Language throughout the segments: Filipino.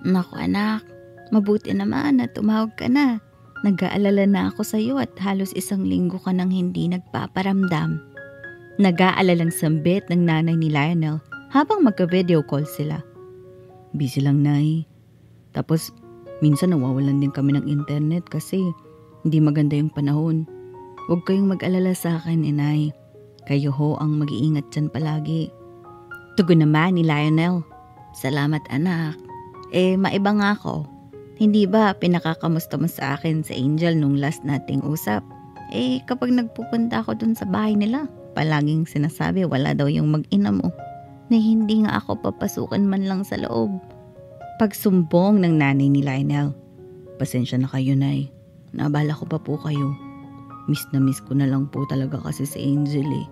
Naku anak, mabuti naman na tumawag ka na. Nag-aalala na ako sa iyo at halos 1 linggo ka nang hindi nagpaparamdam. Nag-aalalang sambit ng nanay ni Lionel habang magka-video call sila. Busy lang, Nay. Tapos, minsan nawawalan din kami ng internet kasi hindi maganda yung panahon. Huwag kayong mag-alala sa akin, Inay. Kayo ho ang mag-iingat dyan palagi. Tugon naman ni Lionel. Salamat anak. Maiba nga ako. Hindi ba pinakakamusta mo sa akin sa Angel nung last nating usap? Kapag nagpupunta ako dun sa bahay nila, palaging sinasabi wala daw yung mag-ina mo. Na hindi nga ako papasukan man lang sa loob. Pagsumbong ng nanay ni Lionel. Pasensya na kayo, Nay. Naabala ko pa po kayo. Miss na miss ko na lang po talaga kasi si Angel eh.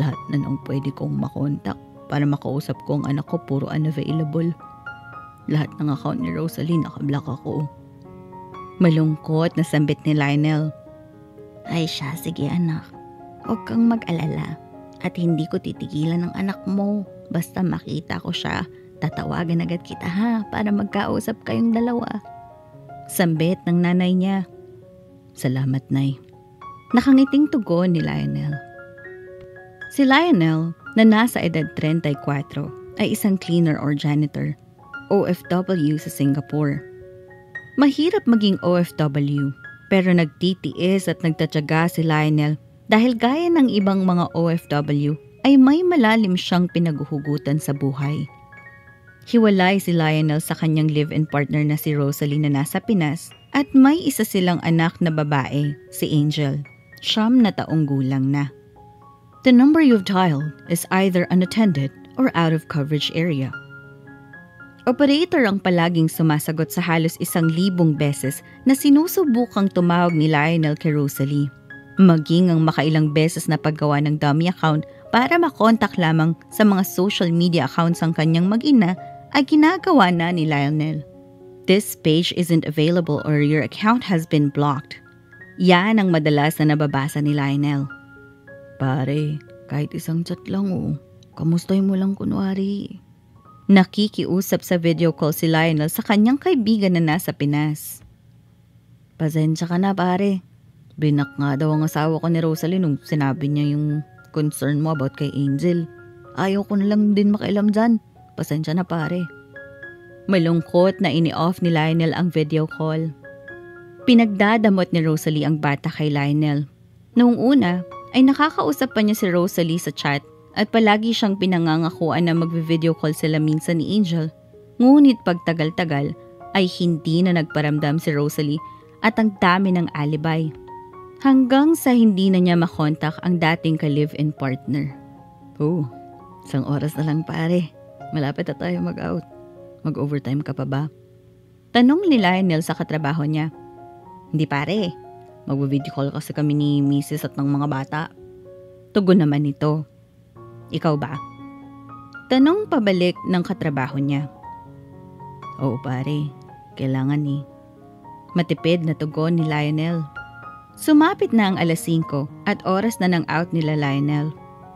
Lahat na nang pwede kong makontak para makausap ko ang anak ko puro unavailable. Lahat ng account ni Rosalie nakablock ako. Malungkot na sambit ni Lionel. Ay siya, sige anak. Huwag kang mag-alala. At hindi ko titigilan ng anak mo. Basta makita ko siya, tatawagan agad kita ha para magkausap kayong dalawa. Sambit ng nanay niya. Salamat, Nay. Nakangiting tugon ni Lionel. Si Lionel na nasa edad 34 ay isang cleaner or janitor. OFW sa Singapore. Mahirap maging OFW pero nagtitiis at nagtatyaga si Lionel dahil gaya ng ibang mga OFW ay may malalim siyang pinaguhugutan sa buhay. Hiwalay si Lionel sa kanyang live-in partner na si Rosalie na nasa Pinas at may isa silang anak na babae, si Angel. 9 na taong gulang na. The number you've dialed is either unattended or out of coverage area. Operator ang palaging sumasagot sa halos 1,000 beses na sinusubukang tumawag ni Lionel kay Rosalie. Maging ang makailang beses na paggawa ng dummy account para makontak lamang sa mga social media accounts ang kanyang mag-ina ay ginagawa na ni Lionel. This page isn't available or your account has been blocked. Yan ang madalas na nababasa ni Lionel. Pare, kahit isang chat lang Kamustay mo lang kunwari. Nakikiusap sa video call si Lionel sa kanyang kaibigan na nasa Pinas. Pasensya ka na pare. Binak nga daw ang asawa ko ni Rosalie nung sinabi niya yung concern mo about kay Angel. Ayaw ko na lang din makialam dyan. Pasensya na pare. Malungkot na ini-off ni Lionel ang video call. Pinagdadamot ni Rosalie ang bata kay Lionel. Noong una ay nakakausap pa niya si Rosalie sa chat at palagi siyang pinangangakuan na magvi-video call sila minsan ni Angel. Ngunit pagtagal-tagal ay hindi na nagparamdam si Rosalie at ang dami ng alibay. Hanggang sa hindi na niya makontak ang dating ka-live-in partner. Isang oras na lang pare. Malapit na tayo mag-out. Mag-overtime ka pa ba? Tanong ni Lionel sa katrabaho niya. Hindi pare. Mag-video call kasi kami ni Mrs. at ng mga bata. Tugon naman nito. Ikaw ba? Tanong pabalik ng katrabaho niya. Oo pare, kailangan Matipid na tugon ni Lionel. Sumapit na ang 5:00 at oras na ng out nila Lionel.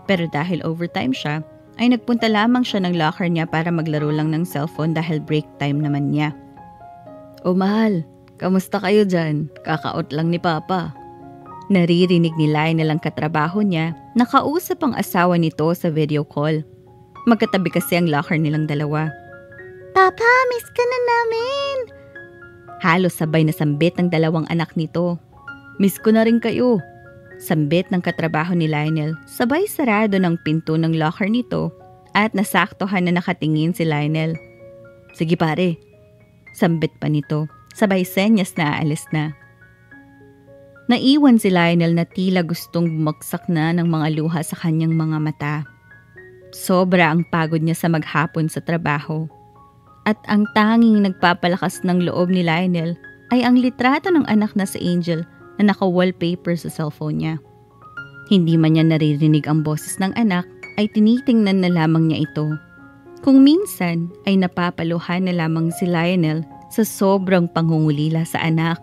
Pero dahil overtime siya, ay nagpunta lamang siya ng locker niya para maglaro lang ng cellphone dahil break time naman niya. Mahal, kamusta kayo dyan? Kaka-out lang ni Papa. Naririnig ni Lionel ang katrabaho niya, nakausap ang asawa nito sa video call. Magkatabi kasi ang locker nilang dalawa. Papa, miss ka na namin! Halos sabay na sambit ng dalawang anak nito. Miss ko na rin kayo. Sambit ng katrabaho ni Lionel, sabay sarado ng pinto ng locker nito at nasaktuhan na nakatingin si Lionel. Sige pare. Sambit pa nito, sabay senyas na aalis na. Naiwan si Lionel na tila gustong bumagsak na ng mga luha sa kanyang mga mata. Sobra ang pagod niya sa maghapon sa trabaho. At ang tanging nagpapalakas ng loob ni Lionel ay ang litrato ng anak na si Angel na naka-wallpaper sa cellphone niya. Hindi man niya naririnig ang boses ng anak ay tinitingnan na lamang niya ito. Kung minsan ay napapaluhan na lamang si Lionel sa sobrang pangungulila sa anak.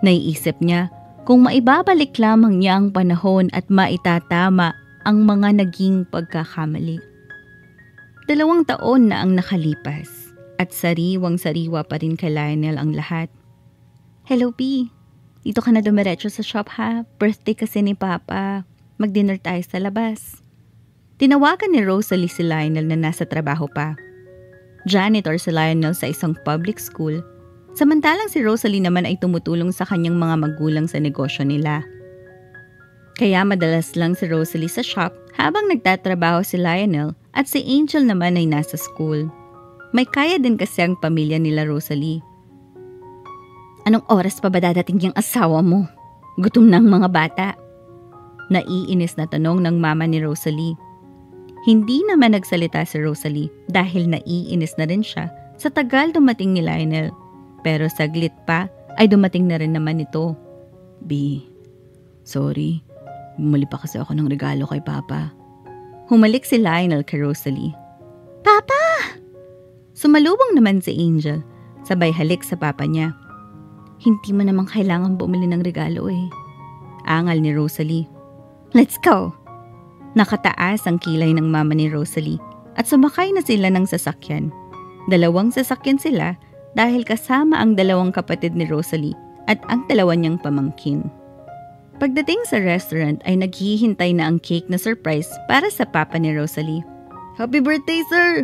Naiisip niya kung maibabalik lamang niya ang panahon at maitatama ang mga naging pagkakamali. 2 taon na ang nakalipas At sariwang-sariwa pa rin kay Lionel ang lahat. Hello, P. Dito ka na dumiretso sa shop ha. Birthday kasi ni Papa. Mag-dinner tayo sa labas. Tinawagan ni Rosalie si Lionel na nasa trabaho pa. Janitor si Lionel sa isang public school. Samantalang si Rosalie naman ay tumutulong sa kanyang mga magulang sa negosyo nila. Kaya madalas lang si Rosalie sa shop habang nagtatrabaho si Lionel at si Angel naman ay nasa school. May kaya din kasi ang pamilya nila Rosalie. Anong oras pa ba dadating yung asawa mo? Gutom na ang mga bata. Naiinis na tanong ng mama ni Rosalie. Hindi naman nagsalita si Rosalie dahil naiinis na rin siya sa tagal dumating ni Lionel. Pero saglit pa ay dumating na rin naman ito. B, sorry. Bumali pa kasi ako ng regalo kay Papa. Humalik si Lionel kay Rosalie. Papa! Sumalubong naman si Angel, sabay halik sa papa niya. Hindi mo naman kailangan bumili ng regalo eh. Angal ni Rosalie. Let's go! Nakataas ang kilay ng mama ni Rosalie at sumakay na sila ng sasakyan. 2 sasakyan sila dahil kasama ang 2 kapatid ni Rosalie at ang 2 niyang pamangkin. Pagdating sa restaurant ay naghihintay na ang cake na surprise para sa papa ni Rosalie. Happy birthday, sir!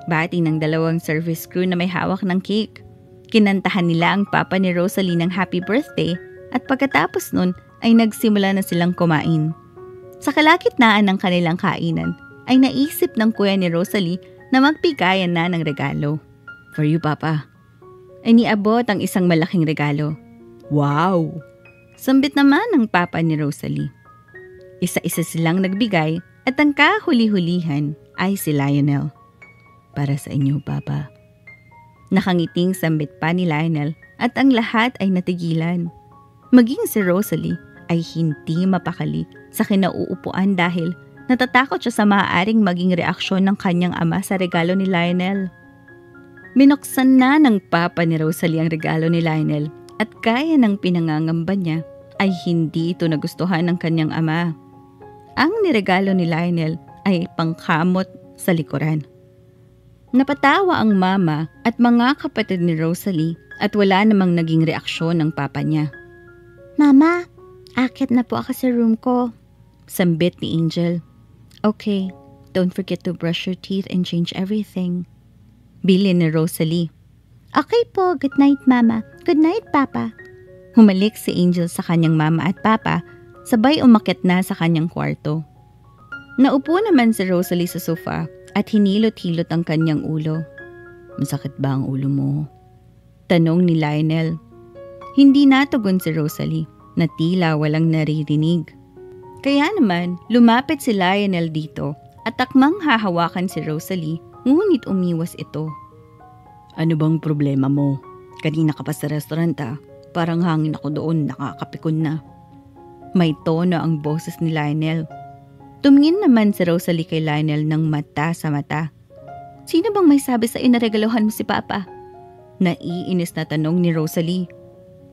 Bati ng 2 service crew na may hawak ng cake. Kinantahan nila ang papa ni Rosalie ng happy birthday at pagkatapos nun ay nagsimula na silang kumain. Sa kalagitnaan ng kanilang kainan ay naisip ng kuya ni Rosalie na magbigayan na ng regalo. For you, Papa. Ay niabot ang isang malaking regalo. Wow! Sambit naman ng papa ni Rosalie. Isa-isa silang nagbigay at ang kahuli-hulihan ay si Lionel. Para sa inyo, Papa. Nakangiting sambit pa ni Lionel at ang lahat ay natigilan. Maging si Rosalie ay hindi mapakali sa kinauupuan dahil natatakot siya sa maaaring maging reaksyon ng kanyang ama sa regalo ni Lionel. Binuksan na ng papa ni Rosalie ang regalo ni Lionel at gaya ng pinangangamba niya ay hindi ito nagustuhan ng kanyang ama. Ang niregalo ni Lionel ay pangkamot sa likuran. Napatawa ang mama at mga kapatid ni Rosalie at wala namang naging reaksyon ng papa niya. Mama, akit na po ako sa room ko. Sambit ni Angel. Okay, don't forget to brush your teeth and change everything. Bili ni Rosalie. Okay po, good night mama. Good night papa. Humalik si Angel sa kanyang mama at papa, sabay umakyat na sa kanyang kwarto. Naupo naman si Rosalie sa sofa at hinilot-hilot ang kanyang ulo. Masakit ba ang ulo mo? Tanong ni Lionel. Hindi natugon si Rosalie na tila walang naririnig. Kaya naman, lumapit si Lionel dito at takmang hahawakan si Rosalie, ngunit umiwas ito. Ano bang problema mo? Kanina ka pa sa restaurant Parang hangin ako doon, nakakapikon na. May tono ang boses ni Lionel. Tumingin naman si Rosalie kay Lionel ng mata sa mata. Sino bang may sabi sa iyo na regaluhan mo si Papa? Naiinis na tanong ni Rosalie.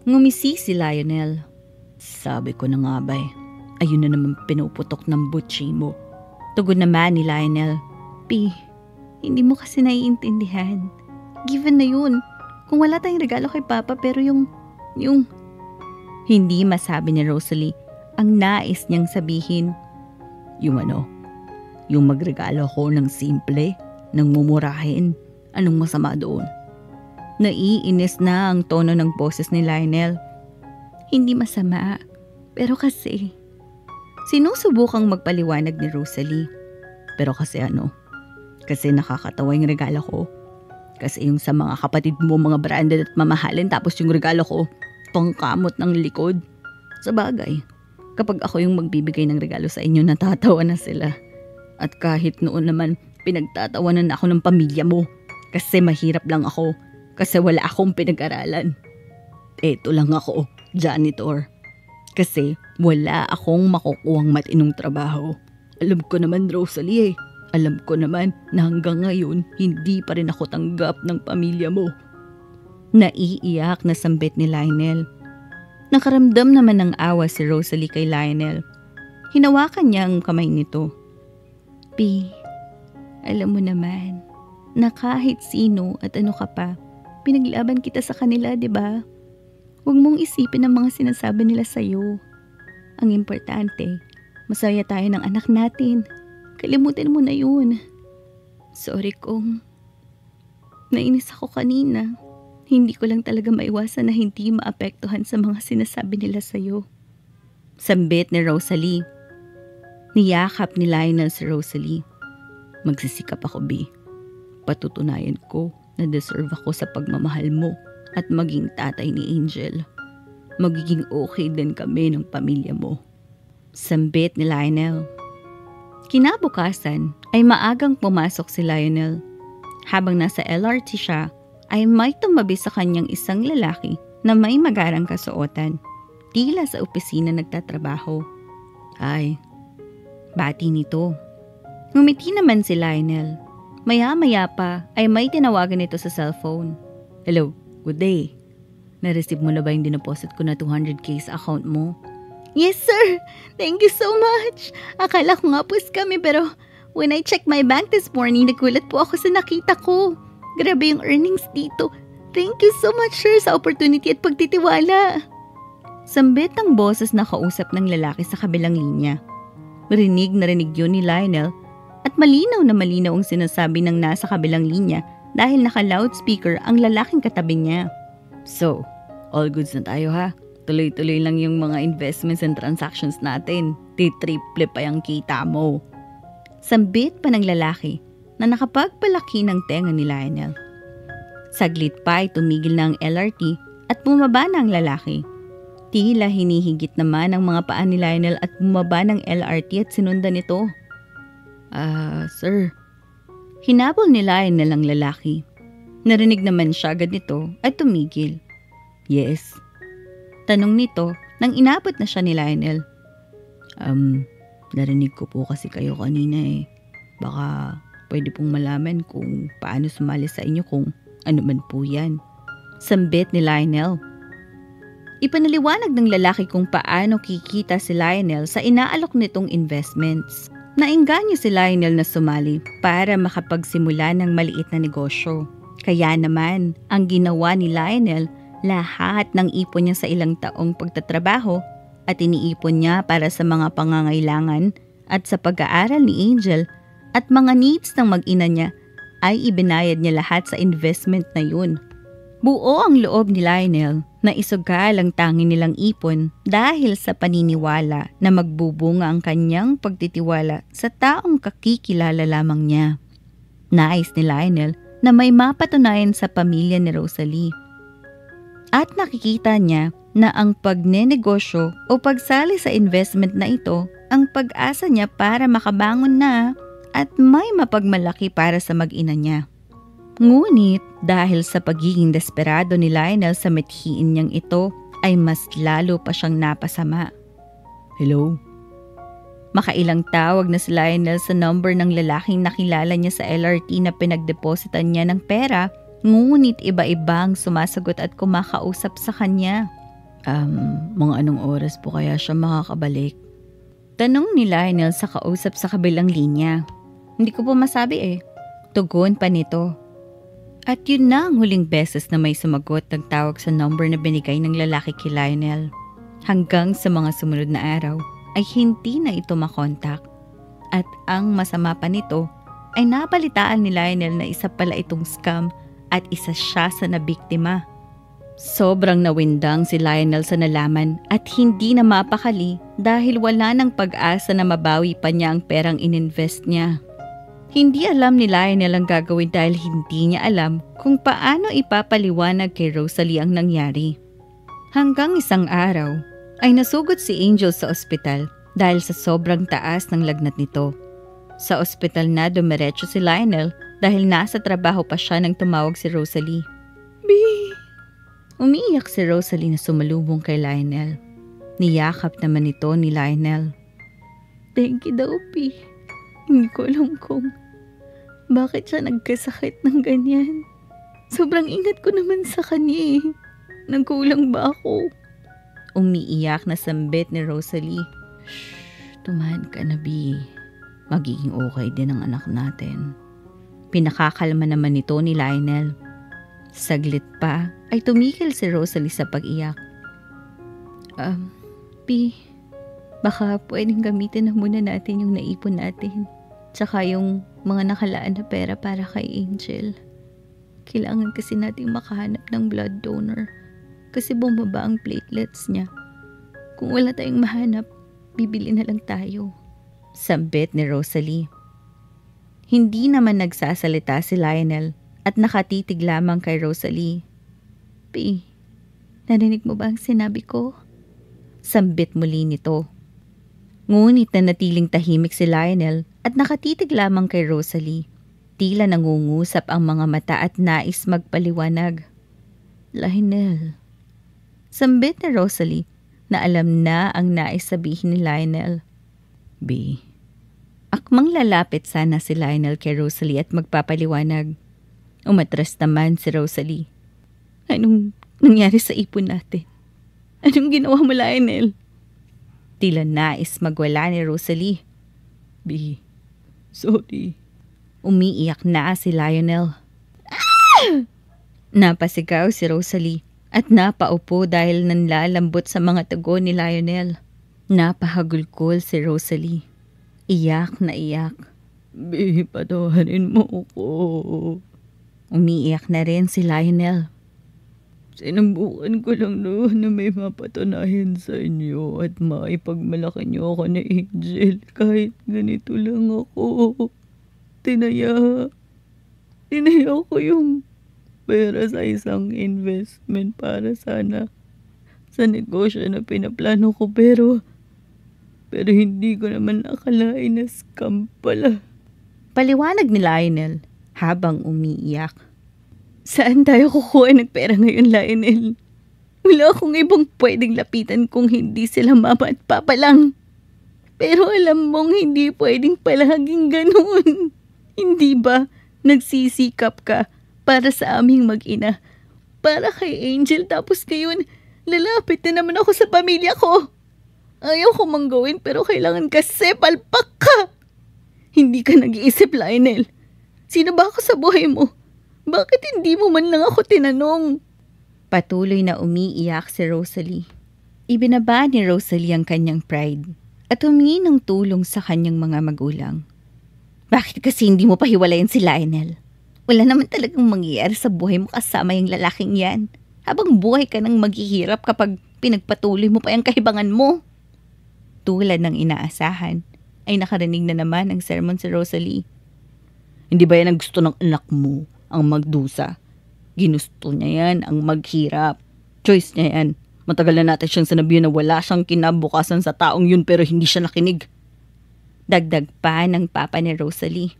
Ngumisi si Lionel. Sabi ko na nga ba ayun na naman pinuputok ng butchi mo. Tugon naman ni Lionel. P, hindi mo kasi naiintindihan. Given na yun. Kung wala tayong regalo kay Papa pero yung... Hindi masabi ni Rosalie ang nais niyang sabihin. Yung magregalo ko ng simple, ng mumurahin. Anong masama doon? Naiinis na ang tono ng boses ni Lionel. Hindi masama, pero kasi... Sinusubukang magpaliwanag ni Rosalie. Pero kasi Kasi nakakatawa yung regalo ko. Kasi yung sa mga kapatid mo, mga branded at mamahalin, tapos yung regalo ko, pangkamot ng likod. Sa bagay, kapag ako yung magbibigay ng regalo sa inyo, natatawa na sila. At kahit noon naman, pinagtatawanan ako ng pamilya mo. Kasi mahirap lang ako. Kasi wala akong pinag-aralan. Eto lang ako, janitor. Kasi wala akong makukuhang matinong trabaho. Alam ko naman, Rosalie Alam ko naman na hanggang ngayon, hindi pa rin ako tanggap ng pamilya mo. Naiiyak na sambit ni Lionel. Nakaramdam naman ng awa si Rosalie kay Lionel. Hinawakan niya ang kamay nito. P, alam mo naman, na kahit sino at ano ka pa, pinaglaban kita sa kanila, di ba? Huwag mong isipin ang mga sinasabi nila sa'yo. Ang importante, masaya tayo ng anak natin. Kalimutin mo na yun. Sorry kung nainis ako kanina. Hindi ko lang talaga maiwasan na hindi maapektuhan sa mga sinasabi nila sa'yo. Sambit ni Rosalie. Niyakap ni Lionel si Rosalie. Magsisikap ako, B. Patutunayan ko na deserve ako sa pagmamahal mo at maging tatay ni Angel. Magiging okay din kami ng pamilya mo. Sambit ni Lionel. Kinabukasan ay maagang pumasok si Lionel. Habang nasa LRT siya, ay may tumabi sa kanyang isang lalaki na may magarang kasuotan. Tila sa opisina nagtatrabaho. Ay, bati nito. Ngumiti naman si Lionel. Maya-maya pa ay may tinawagan nito sa cellphone. Hello, good day. Na-receive mo na ba yung dinoposit ko na 200k sa account mo? Yes sir, thank you so much. Akala ko nga po scam pero when I checked my bank this morning, nagulat po ako sa nakita ko. Grabe yung earnings dito. Thank you so much sir sa opportunity at pagtitiwala. Sambit ang boses na kausap ng lalaki sa kabilang linya. Rinig na rinig yun ni Lionel at malinaw na malinaw ang sinasabi ng nasa kabilang linya dahil naka-loudspeaker ang lalaking katabi niya. So, all goods na tayo ha. Tuloy-tuloy lang yung mga investments and transactions natin. Triple pa yung kita mo. Sambit pa ng lalaki na nakapagpalaki ng tenga ni Lionel. Saglit pa ay tumigil na ang LRT at bumaba na ang lalaki. Tila hinihigit naman ang mga paa ni Lionel at bumaba ng LRT at sinundan ito. Sir. Hinabol ni Lionel ang lalaki. Narinig naman siya agad nito at tumigil. Yes. Tanong nito nang inabot na siya ni Lionel. Narinig ko po kasi kayo kanina eh. Baka pwede pong malaman kung paano sumali sa inyo kung ano man po yan. Sambit ni Lionel. Ipanaliwanag ng lalaki kung paano kikita si Lionel sa inaalok nitong investments. Naengganyo si Lionel na sumali para makapagsimula ng maliit na negosyo. Kaya naman, ang ginawa ni Lionel, lahat ng ipon niya sa ilang taong pagtatrabaho at iniipon niya para sa mga pangangailangan at sa pag-aaral ni Angel at mga needs ng mag-ina niya ay ibinayad niya lahat sa investment na yun. Buo ang loob ni Lionel na isugal ang tangi nilang ipon dahil sa paniniwala na magbubunga ang kanyang pagtitiwala sa taong kakikilala lamang niya. Nais ni Lionel na may mapatunayan sa pamilya ni Rosalie. At nakikita niya na ang pagnenegosyo o pagsali sa investment na ito ang pag-asa niya para makabangon na at may mapagmalaki para sa mag-ina niya. Ngunit dahil sa pagiging desperado ni Lionel sa mithiin niyang ito ay mas lalo pa siyang napasama. Hello? Makailang tawag na si Lionel sa number ng lalaking nakilala niya sa LRT na pinagdepositan niya ng pera, ngunit iba-ibang sumasagot at kumakausap sa kanya. Mga anong oras po kaya siya makakabalik? Tanong ni Lionel sa kausap sa kabilang linya. Hindi ko po masabi eh. Tugon pa nito. At yun na ang huling beses na may sumagot ng tawag sa number na binigay ng lalaki kay Lionel. Hanggang sa mga sumunod na araw ay hindi na ito makontak. At ang masama pa nito ay nabalitaan ni Lionel na isa pala itong scam at isa siya sa nabiktima. Sobrang nawindang si Lionel sa nalaman at hindi na mapakali dahil wala nang pag-asa na mabawi pa niya ang perang ininvest niya. Hindi alam ni Lionel ang gagawin dahil hindi niya alam kung paano ipapaliwanag kay Rosalie ang nangyari. Hanggang isang araw ay nasugod si Angel sa ospital dahil sa sobrang taas ng lagnat nito. Sa ospital na dumiretso si Lionel dahil nasa trabaho pa siya nang tumawag si Rosalie. B! Umiiyak si Rosalie na sumalubong kay Lionel. Niyakap naman ito ni Lionel. Thank you daw, P. Hindi ko alam kung bakit siya nagkasakit ng ganyan. Sobrang ingat ko naman sa kanya eh. Nagkulang ba ako? Umiiyak na sambit ni Rosalie. Shh, tumahan ka na, B. Magiging okay din ang anak natin. Pinakakalma naman ito ni Lionel. Saglit pa ay tumigil si Rosalie sa pag-iyak. P, baka pwedeng gamitin na muna natin yung naipon natin. Tsaka yung mga nakalaan na pera para kay Angel. Kailangan kasi nating makahanap ng blood donor kasi bumaba ang platelets niya. Kung wala tayong mahanap, bibili na lang tayo. Sambit ni Rosalie. Hindi naman nagsasalita si Lionel at nakatitig lamang kay Rosalie. P, narinig mo ba ang sinabi ko? Sambit muli nito. Ngunit nanatiling tahimik si Lionel at nakatitig lamang kay Rosalie. Tila nangungusap ang mga mata at nais magpaliwanag. Lionel. Sambit ni Rosalie na alam na ang nais sabihin ni Lionel. B. Akmang lalapit sana si Lionel kay Rosalie at magpapaliwanag. Umatras naman si Rosalie. Anong nangyari sa ipon natin? Anong ginawa mo, Lionel? Tila nais magwala ni Rosalie. B. Sorry. Umiiyak na si Lionel. Ah! Napasigaw si Rosalie at napaupo dahil nanlalambot sa mga tugon ni Lionel. Napahagulkol si Rosalie. Iyak na iyak. B, patawarin mo ko. Umiiyak na rin si Lionel. Sinubukan ko lang noon na may mapatunayan sa inyo at maipagmalaki niyo ako na Angel kahit ganito lang ako. Tinaya ko yung pera sa isang investment para sana sa negosyo na pinaplano ko pero hindi ko naman nakalain na scam pala. Paliwanag ni Lionel habang umiiyak. Saan tayo kukuha ng pera ngayon, Lionel? Wala akong ibang pwedeng lapitan kung hindi sila mama at papa lang. Pero alam mong hindi pwedeng palaging ganun. Hindi ba nagsisikap ka para sa aming mag-ina? Para kay Angel tapos ngayon lalapit na naman ako sa pamilya ko. Ayaw ko mang gawin pero kailangan kasi palpak ka. Hindi ka nag-iisip, Lionel. Sino ba ako sa buhay mo? Bakit hindi mo man lang ako tinanong? Patuloy na umiiyak si Rosalie. Ibinaba ni Rosalie ang kanyang pride at humingi ng tulong sa kanyang mga magulang. Bakit kasi hindi mo pahiwalayan si Lionel? Wala naman talagang mangyayari sa buhay mo kasama yung lalaking yan. Habang buhay ka nang maghihirap kapag pinagpatuloy mo pa yung kahibangan mo. Tulad ng inaasahan, ay nakarinig na naman ang sermon si Rosalie. Hindi ba yan ang gusto ng anak mo? Ang magdusa. Ginusto niya yan ang maghirap. Choice niya yan. Matagal na natin siyang sinabihan na wala siyang kinabukasan sa taong yun pero hindi siya nakinig. Dagdag pa ng papa ni Rosalie.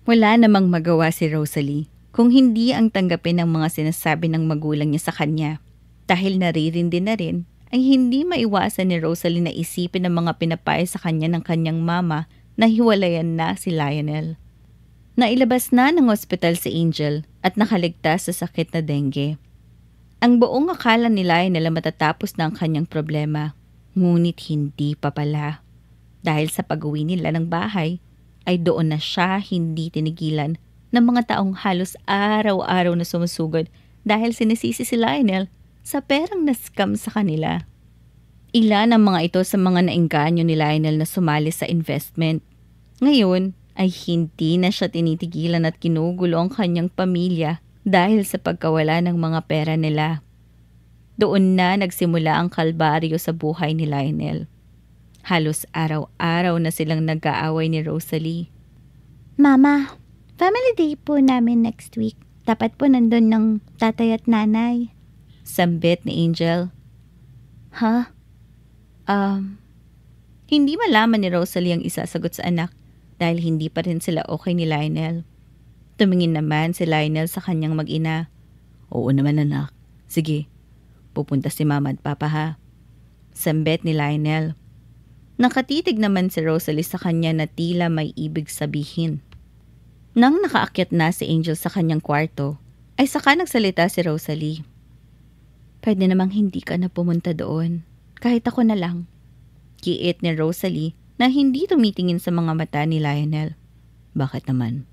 Wala namang magawa si Rosalie kung hindi ang tanggapin ang mga sinasabi ng magulang niya sa kanya. Dahil naririndi na rin, ay hindi maiwasan ni Rosalie na isipin ang mga pinapaya sa kanya ng kanyang mama na hiwalayan na si Lionel. Nailabas na ng ospital si Angel at nakaligtas sa sakit na dengue. Ang buong akala ni Lionel na matatapos na ang kanyang problema, ngunit hindi pa pala. Dahil sa pag-uwi nila ng bahay, ay doon na siya hindi tinigilan ng mga taong halos araw-araw na sumusugod dahil sinisisi si Lionel sa perang na-scam sa kanila. Ilan ang mga ito sa mga naengganyo ni Lionel na sumali sa investment. Ngayon ay hindi na siya tinitigilan at kinugulo ang kanyang pamilya dahil sa pagkawala ng mga pera nila. Doon na nagsimula ang kalbaryo sa buhay ni Lionel. Halos araw-araw na silang nag-aaway ni Rosalie. Mama, family day po namin next week. Dapat po nandun ng tatay at nanay. Sambit ni Angel. Ha? Hindi malaman ni Rosalie ang isasagot sa anak dahil hindi pa rin sila okay ni Lionel. Tumingin naman si Lionel sa kanyang mag-ina. Oo naman anak. Sige, pupunta si mama at papa ha. Sambit ni Lionel. Nakatitig naman si Rosalie sa kanya na tila may ibig sabihin. Nang nakaakyat na si Angel sa kanyang kwarto, ay saka nagsalita si Rosalie. Pwede namang hindi ka na pumunta doon. Kahit ako na lang. Kiit ni Rosalie na hindi tumitingin sa mga mata ni Lionel. Bakit naman?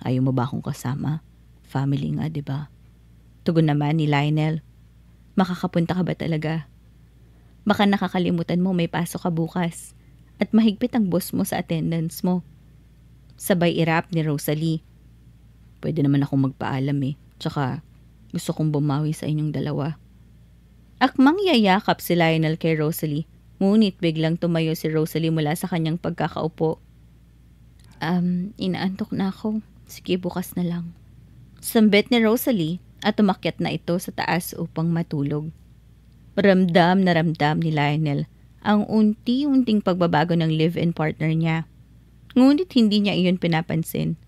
Ayaw mo ba akong kasama? Family nga, di ba? Tugon naman ni Lionel. Makakapunta ka ba talaga? Baka nakakalimutan mo may pasok ka bukas at mahigpit ang boss mo sa attendance mo. Sabay irap ni Rosalie. Pwede naman akong magpaalam eh. Tsaka gusto kong bumawi sa inyong dalawa. Akmang yayakap si Lionel kay Rosalie, ngunit biglang tumayo si Rosalie mula sa kanyang pagkakaupo. Inaantok na ako. Sige, bukas na lang. Sambit ni Rosalie at umakyat na ito sa taas upang matulog. Ramdam na ramdam ni Lionel ang unti-unting pagbabago ng live-in partner niya. Ngunit hindi niya iyon pinapansin.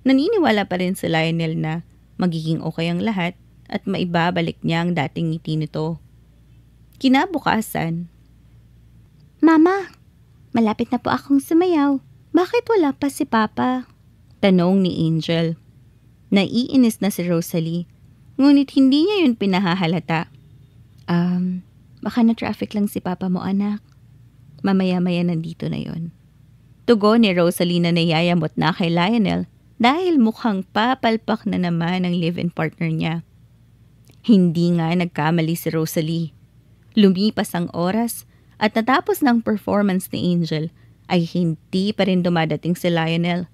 Naniniwala pa rin si Lionel na magiging okay ang lahat at maibabalik niya ang dating ngiti nito. Kinabukasan, Mama, malapit na po akong sumayaw. Bakit wala pa si Papa? Tanong ni Angel. Naiinis na si Rosalie, ngunit hindi niya yun pinahahalata. Baka na traffic lang si Papa mo, anak. Mamaya-maya nandito na yon. Tugon ni Rosalie na nayayamot na kay Lionel dahil mukhang papalpak na naman ang live-in partner niya. Hindi nga nagkamali si Rosalie. Lumipas ang oras at natapos ng performance ni Angel ay hindi pa rin dumadating si Lionel.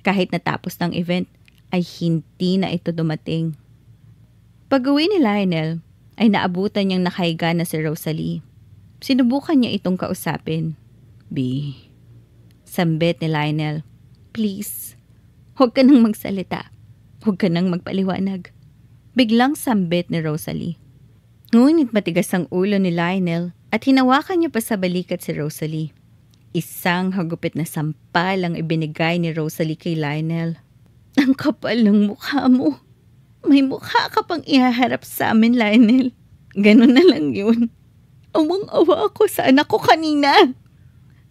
Kahit natapos ng event ay hindi na ito dumating. Pag-uwi ni Lionel ay naabutan niyang nakahiga na si Rosalie. Sinubukan niya itong kausapin. B. Sambit ni Lionel. Please, huwag ka nang magsalita. Huwag ka nang magpaliwanag. Biglang sambit ni Rosalie. Ngunit matigas ang ulo ni Lionel at hinawakan niya pa sa balikat si Rosalie. Isang hagupit na sampal ang ibinigay ni Rosalie kay Lionel. Ang kapal ng mukha mo. May mukha ka pang ihaharap sa amin, Lionel. Ganun na lang yun. Awang-awa ako sa anak ko kanina.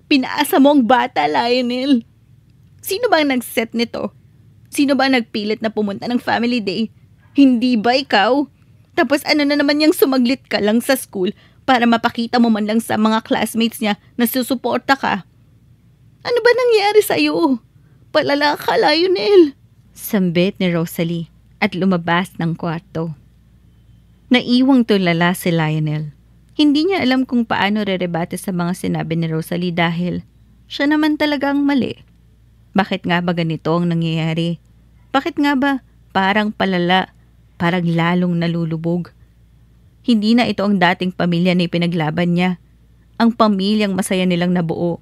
Pinaasa mo ang bata, Lionel. Sino ba ang nag-set nito? Sino ba ang nagpilit na pumunta ng family day? Hindi ba ikaw? Tapos ano na naman yung sumaglit ka lang sa school para mapakita mo man lang sa mga classmates niya na susuporta ka? Ano ba nangyari sa'yo? Palala ka, Lionel. Sambit ni Rosalie at lumabas ng kwarto. Naiwang tulala si Lionel. Hindi niya alam kung paano rerebate sa mga sinabi ni Rosalie dahil siya naman talaga ang mali. Bakit nga ba ganito ang nangyayari? Bakit nga ba parang palala, parang lalong nalulubog? Hindi na ito ang dating pamilya na ipinaglaban niya. Ang pamilyang masaya nilang nabuo.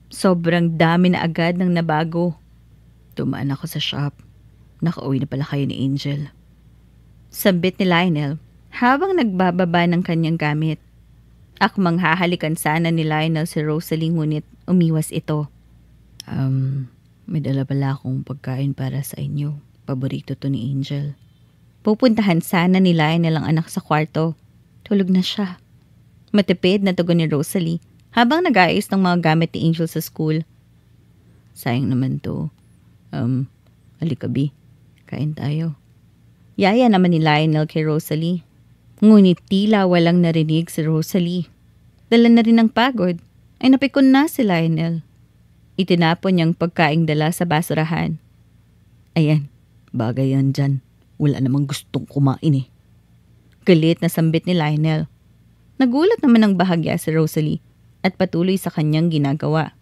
Sobrang dami na agad ng nabago. Tumaan ako sa shop. Nakauwi na pala kayo ni Angel. Sambit ni Lionel habang nagbababa ng kanyang gamit. Akmang hahalikan sana ni Lionel si Rosalie ngunit umiwas ito. May dala pala akong pagkain para sa inyo. Paborito to ni Angel. Pupuntahan sana ni Lionel ang anak sa kwarto. Tulog na siya. Matipid na tugon ni Rosalie habang nag-aayos ng mga gamit ni Angel sa school. Sayang naman to. Halika B. Kain tayo. Yaya naman ni Lionel kay Rosalie. Ngunit tila walang narinig si Rosalie. Dala na rin ng pagod ay napikon na si Lionel. Itinapon niyang pagkaing dala sa basurahan. Ayan, bagay yan dyan. Wala namang gustong kumain eh. Galit na sambit ni Lionel. Nagulat naman ng bahagya si Rosalie at patuloy sa kanyang ginagawa.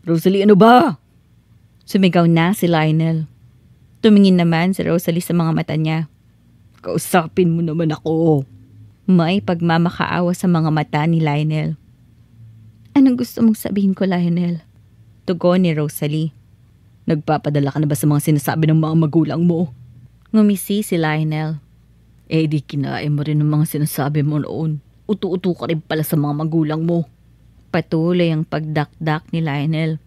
Rosalie, ano ba? Sumigaw na si Lionel. Tumingin naman si Rosalie sa mga mata niya. Kausapin mo naman ako. May pagmamakaawa sa mga mata ni Lionel. Anong gusto mong sabihin ko, Lionel? Tugon ni Rosalie. Nagpapadala ka na ba sa mga sinasabi ng mga magulang mo? Ngumisi si Lionel. Di kinain mo rin ng mga sinasabi mo noon. Utu-utu ka rin pala sa mga magulang mo. Patuloy ang pagdakdak ni Lionel.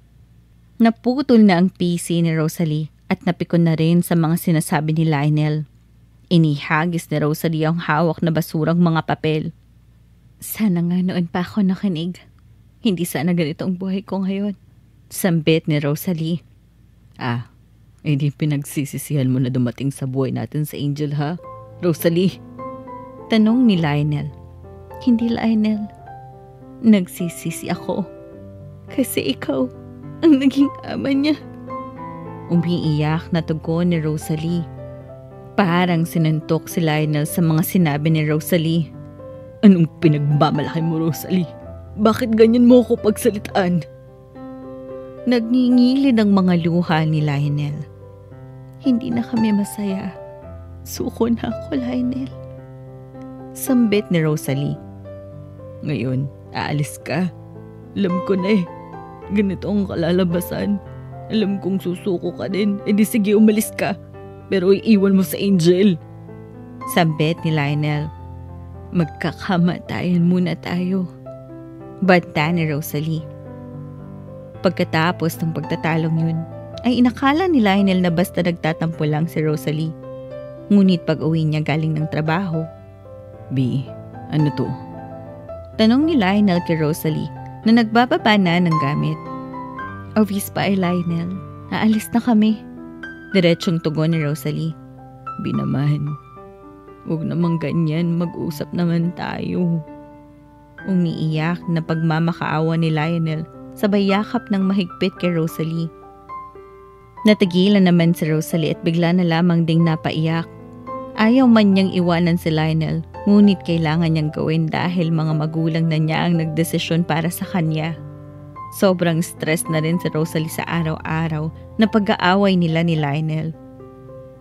Naputol na ang PC ni Rosalie at napikon na rin sa mga sinasabi ni Lionel. Inihagis ni Rosalie ang hawak na basurang mga papel. Sana nga noon pa ako nakinig. Hindi sana ganito ang buhay ko ngayon. Sambit ni Rosalie. Di pinagsisisihan mo na dumating sa buhay natin sa Angel ha, Rosalie? Tanong ni Lionel. Hindi, Lionel. Nagsisisi ako. Kasi ikaw ang naging ama niya. Umiiyak na tugon ni Rosalie. Parang sinuntok si Lionel sa mga sinabi ni Rosalie. Anong pinagmamalaki mo, Rosalie? Bakit ganyan mo ako pagsalitaan? Nagngingilid ang mga luha ni Lionel. Hindi na kami masaya. Suko na ako, Lionel. Sambit ni Rosalie. Ngayon, aalis ka. Alam ko na eh. Ganito ang kalalabasan. Alam kong susuko ka din. E di sige, umalis ka. Pero iiwan mo sa Angel. Sambit ni Lionel. Magkakamatayan muna tayo. Banta ni Rosalie. Pagkatapos ng pagtatalong yun, ay inakala ni Lionel na basta nagtatampo lang si Rosalie. Ngunit pag uwi niya galing ng trabaho, B, ano to? Tanong ni Lionel kay Rosalie na nagbababa na ng gamit. Obvious pa ay Lionel, aalis na kami. Diretsong tugon ni Rosalie. B naman, huwag namang ganyan, mag-usap naman tayo. Umiiyak na pagmamakaawa ni Lionel sabay yakap ng mahigpit kay Rosalie. Natigilan naman si Rosalie at bigla na lamang ding napaiyak. Ayaw man niyang iwanan si Lionel, ngunit kailangan niyang gawin dahil mga magulang na niya ang nagdesisyon para sa kanya. Sobrang stress na rin si Rosalie sa araw-araw na pag-aaway nila ni Lionel.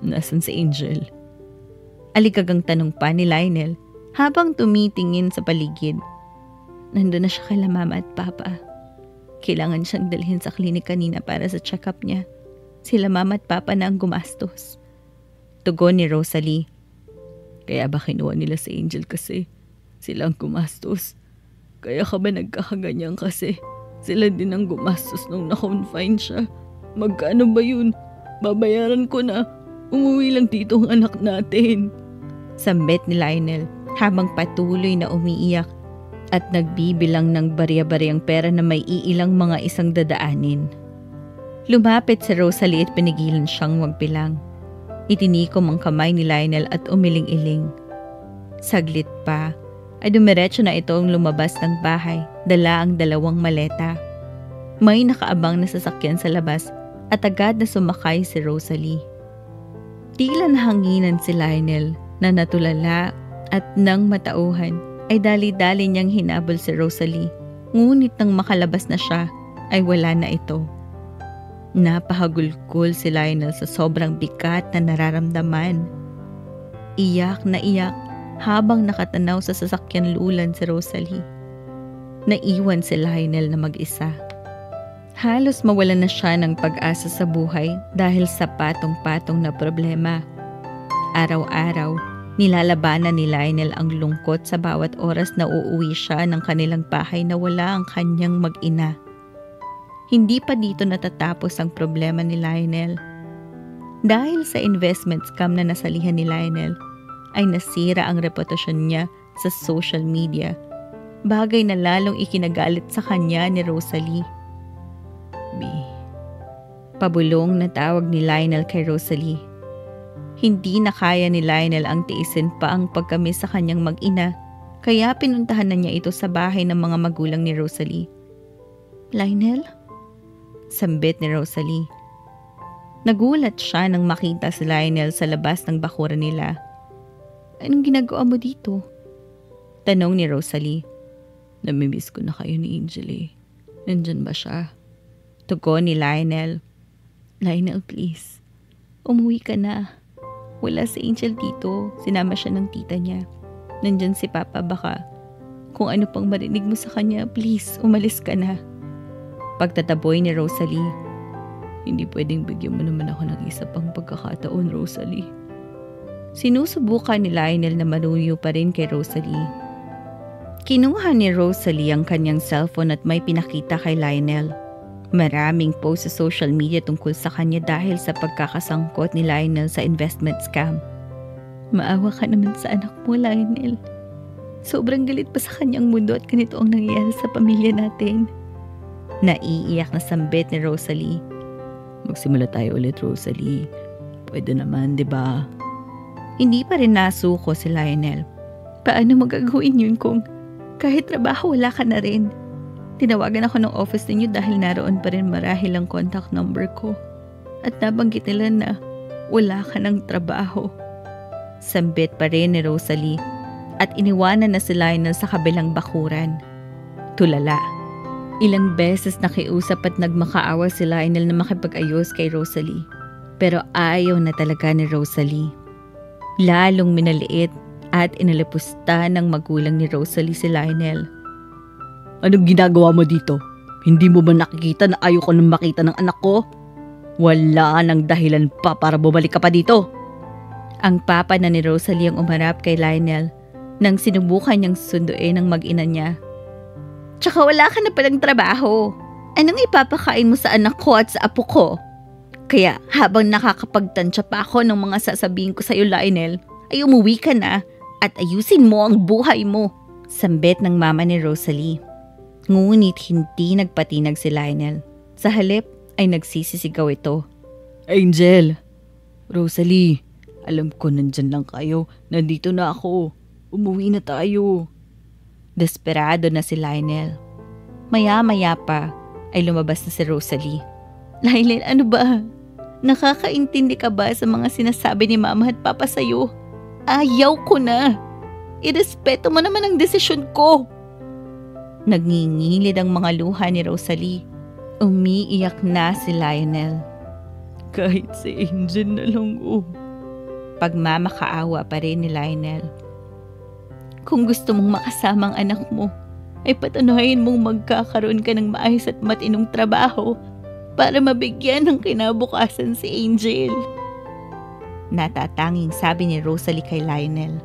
Nasaan si Angel? Alikagang tanong pa ni Lionel habang tumitingin sa paligid. Nandun na siya kay Mama at Papa. Kailangan siyang dalhin sa klinik kanina para sa check-up niya. Sila Mama at Papa na ang gumastos. Tugon ni Rosalie. Kaya ba kinuha nila si Angel kasi sila ang gumastos? Kaya ka ba nagkakaganyan kasi sila din ang gumastos nung na-confine siya? Magkano ba yun? Babayaran ko na. Umuwi lang dito ang anak natin. Sambit ni Lionel habang patuloy na umiiyak at nagbibilang ng barya-baryang pera na may iilang mga isang dadaanin. Lumapit si Rosalie at pinigilan siyang magbilang. Itinikom ang kamay ni Lionel at umiling-iling. Saglit pa ay dumiretso na itong lumabas ng bahay, dala ang 2 maleta. May nakaabang na sasakyan sa labas at agad na sumakay si Rosalie. Tila nahanginan si Lionel na natulala at nang matauhan ay dali-dali niyang hinabol si Rosalie. Ngunit nang makalabas na siya ay wala na ito. Napahagulgol si Lionel sa sobrang bigat na nararamdaman. Iyak na iyak habang nakatanaw sa sasakyan lulan si Rosalie. Naiwan si Lionel na mag-isa. Halos mawalan na siya ng pag-asa sa buhay dahil sa patong-patong na problema. Araw-araw, nilalabanan ni Lionel ang lungkot sa bawat oras na uuwi siya ng kanilang bahay na wala ang kanyang mag-ina. Hindi pa dito natatapos ang problema ni Lionel. Dahil sa investment scam na nasalihan ni Lionel, ay nasira ang reputasyon niya sa social media. Bagay na lalong ikinagalit sa kanya ni Rosalie. B. Pabulong na tawag ni Lionel kay Rosalie. Hindi na kaya ni Lionel ang tiisin pa ang pagkamis sa kanyang mag-ina, kaya pinuntahan na niya ito sa bahay ng mga magulang ni Rosalie. Lionel? Sambit ni Rosalie. Nagulat siya nang makita si Lionel sa labas ng bakuran nila. Anong ginagawa mo dito? Tanong ni Rosalie. Namimiss ko na kayo ni Angel eh. Nandyan ba siya? Tugon ni Lionel. Lionel, please. Umuwi ka na. Wala si Angel dito. Sinama siya ng tita niya. Nandyan si Papa, baka kung ano pang marinig mo sa kanya, please, umalis ka na. Pagtataboy ni Rosalie. Hindi pwedeng bigyan mo naman ako ng isa pang pagkakataon, Rosalie. Sinusubukan ni Lionel na manuyo pa rin kay Rosalie. Kinuha ni Rosalie ang kanyang cellphone at may pinakita kay Lionel. Maraming post sa social media tungkol sa kanya dahil sa pagkakasangkot ni Lionel sa investment scam. Maawa ka naman sa anak mo, Lionel. Sobrang galit pa sa kanyang mundo at ganito ang nangyayari sa pamilya natin. Naiiyak na sambit ni Rosalie. Magsimula tayo ulit, Rosalie. Pwede naman, di ba? Hindi pa rin nasuko si Lionel. Paano magagawin yun kung kahit trabaho wala ka na rin? Tinawagan ako ng office ninyo dahil naroon pa rin marahil ang contact number ko. At nabanggit nila na wala ka ng trabaho. Sambit pa rin ni Rosalie at iniwanan na si Lionel sa kabilang bakuran. Tulala. Ilang beses nakiusap at nagmakaawa si Lionel na makipag-ayos kay Rosalie. Pero ayaw na talaga ni Rosalie. Lalong minaliit at inalipusta ng magulang ni Rosalie si Lionel. Anong ginagawa mo dito? Hindi mo ba nakikita na ayaw ko nang makita ng anak ko? Wala nang dahilan pa para bumalik ka pa dito. Ang papa na ni Rosalie ang umarap kay Lionel nang sinubukan niyang sunduin ng mag-ina niya. Tsaka wala ka na palang trabaho. Anong ipapakain mo sa anak ko at sa apo ko? Kaya habang nakakapagtansya pa ako ng mga sasabihin ko sa iyo, Lionel, ay umuwi ka na at ayusin mo ang buhay mo. Sambit ng mama ni Rosalie. Ngunit hindi nagpatinag si Lionel. Sa halip ay nagsisisigaw ito. Angel! Rosalie, alam ko nandyan lang kayo. Nandito na ako. Umuwi na tayo. Desperado na si Lionel. Maya-maya pa ay lumabas na si Rosalie. Lionel, ano ba? Nakakaintindi ka ba sa mga sinasabi ni mama at papa sa'yo? Ayaw ko na. Irespeto mo naman ang desisyon ko. Nagngingilid ang mga luha ni Rosalie. Umiiyak na si Lionel. Kahit si Angel na lang Pagmamakaawa pa rin ni Lionel. Kung gusto mong makasama ang anak mo, ay patunayan mong magkakaroon ka ng maayos at matinong trabaho para mabigyan ng kinabukasan si Angel. Natatanging sabi ni Rosalie kay Lionel.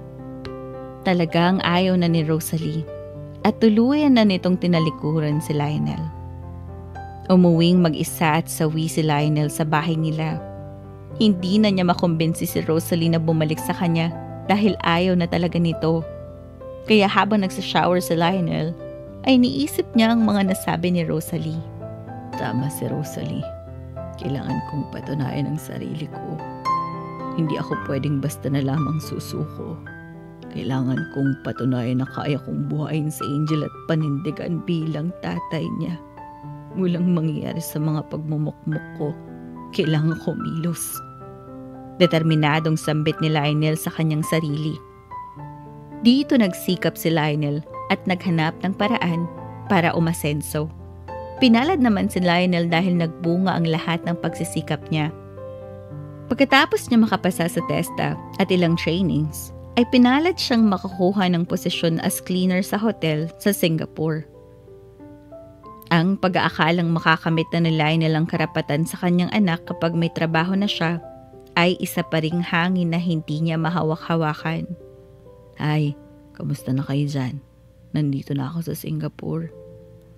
Talagang ayaw na ni Rosalie at tuluyan na nitong tinalikuran si Lionel. Umuwing mag-isa at sawi si Lionel sa bahay nila. Hindi na niya makumbinsi si Rosalie na bumalik sa kanya dahil ayaw na talaga nito. Kaya habang nagsashower si Lionel, ay niisip niya ang mga nasabi ni Rosalie. Tama si Rosalie. Kailangan kong patunayan ang sarili ko. Hindi ako pwedeng basta na lamang susuko. Kailangan kong patunayan na kaya kong buhayin si Angel at panindigan bilang tatay niya. Walang mangyayari sa mga pagmumukmuk ko. Kailangan ko milos. Determinadong sambit ni Lionel sa kanyang sarili. Dito nagsikap si Lionel at naghanap ng paraan para umasenso. Pinalad naman si Lionel dahil nagbunga ang lahat ng pagsisikap niya. Pagkatapos niya makapasa sa TESDA at ilang trainings, ay pinalad siyang makakuha ng posisyon as cleaner sa hotel sa Singapore. Ang pag-aakalang makakamit na ni Lionel ang karapatan sa kanyang anak kapag may trabaho na siya, ay isa pa ring hangin na hindi niya mahawak-hawakan. Ay, kamusta na kayo dyan? Nandito na ako sa Singapore.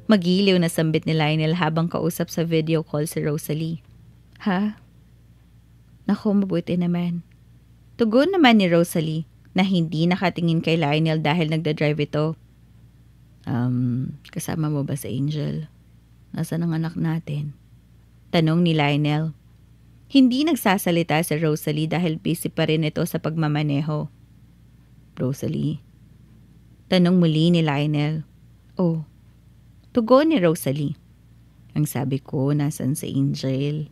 Magiliw na sambit ni Lionel habang kausap sa video call si Rosalie. Ha? Naku, mabuti naman. Tugon naman ni Rosalie na hindi nakatingin kay Lionel dahil nagdadrive ito. Kasama mo ba si Angel? Nasaan ang anak natin? Tanong ni Lionel. Hindi nagsasalita si Rosalie dahil busy pa rin ito sa pagmamaneho. Rosalie? Tanong muli ni Lionel. Oh, tugon ni Rosalie. Ang sabi ko, nasan si Angel?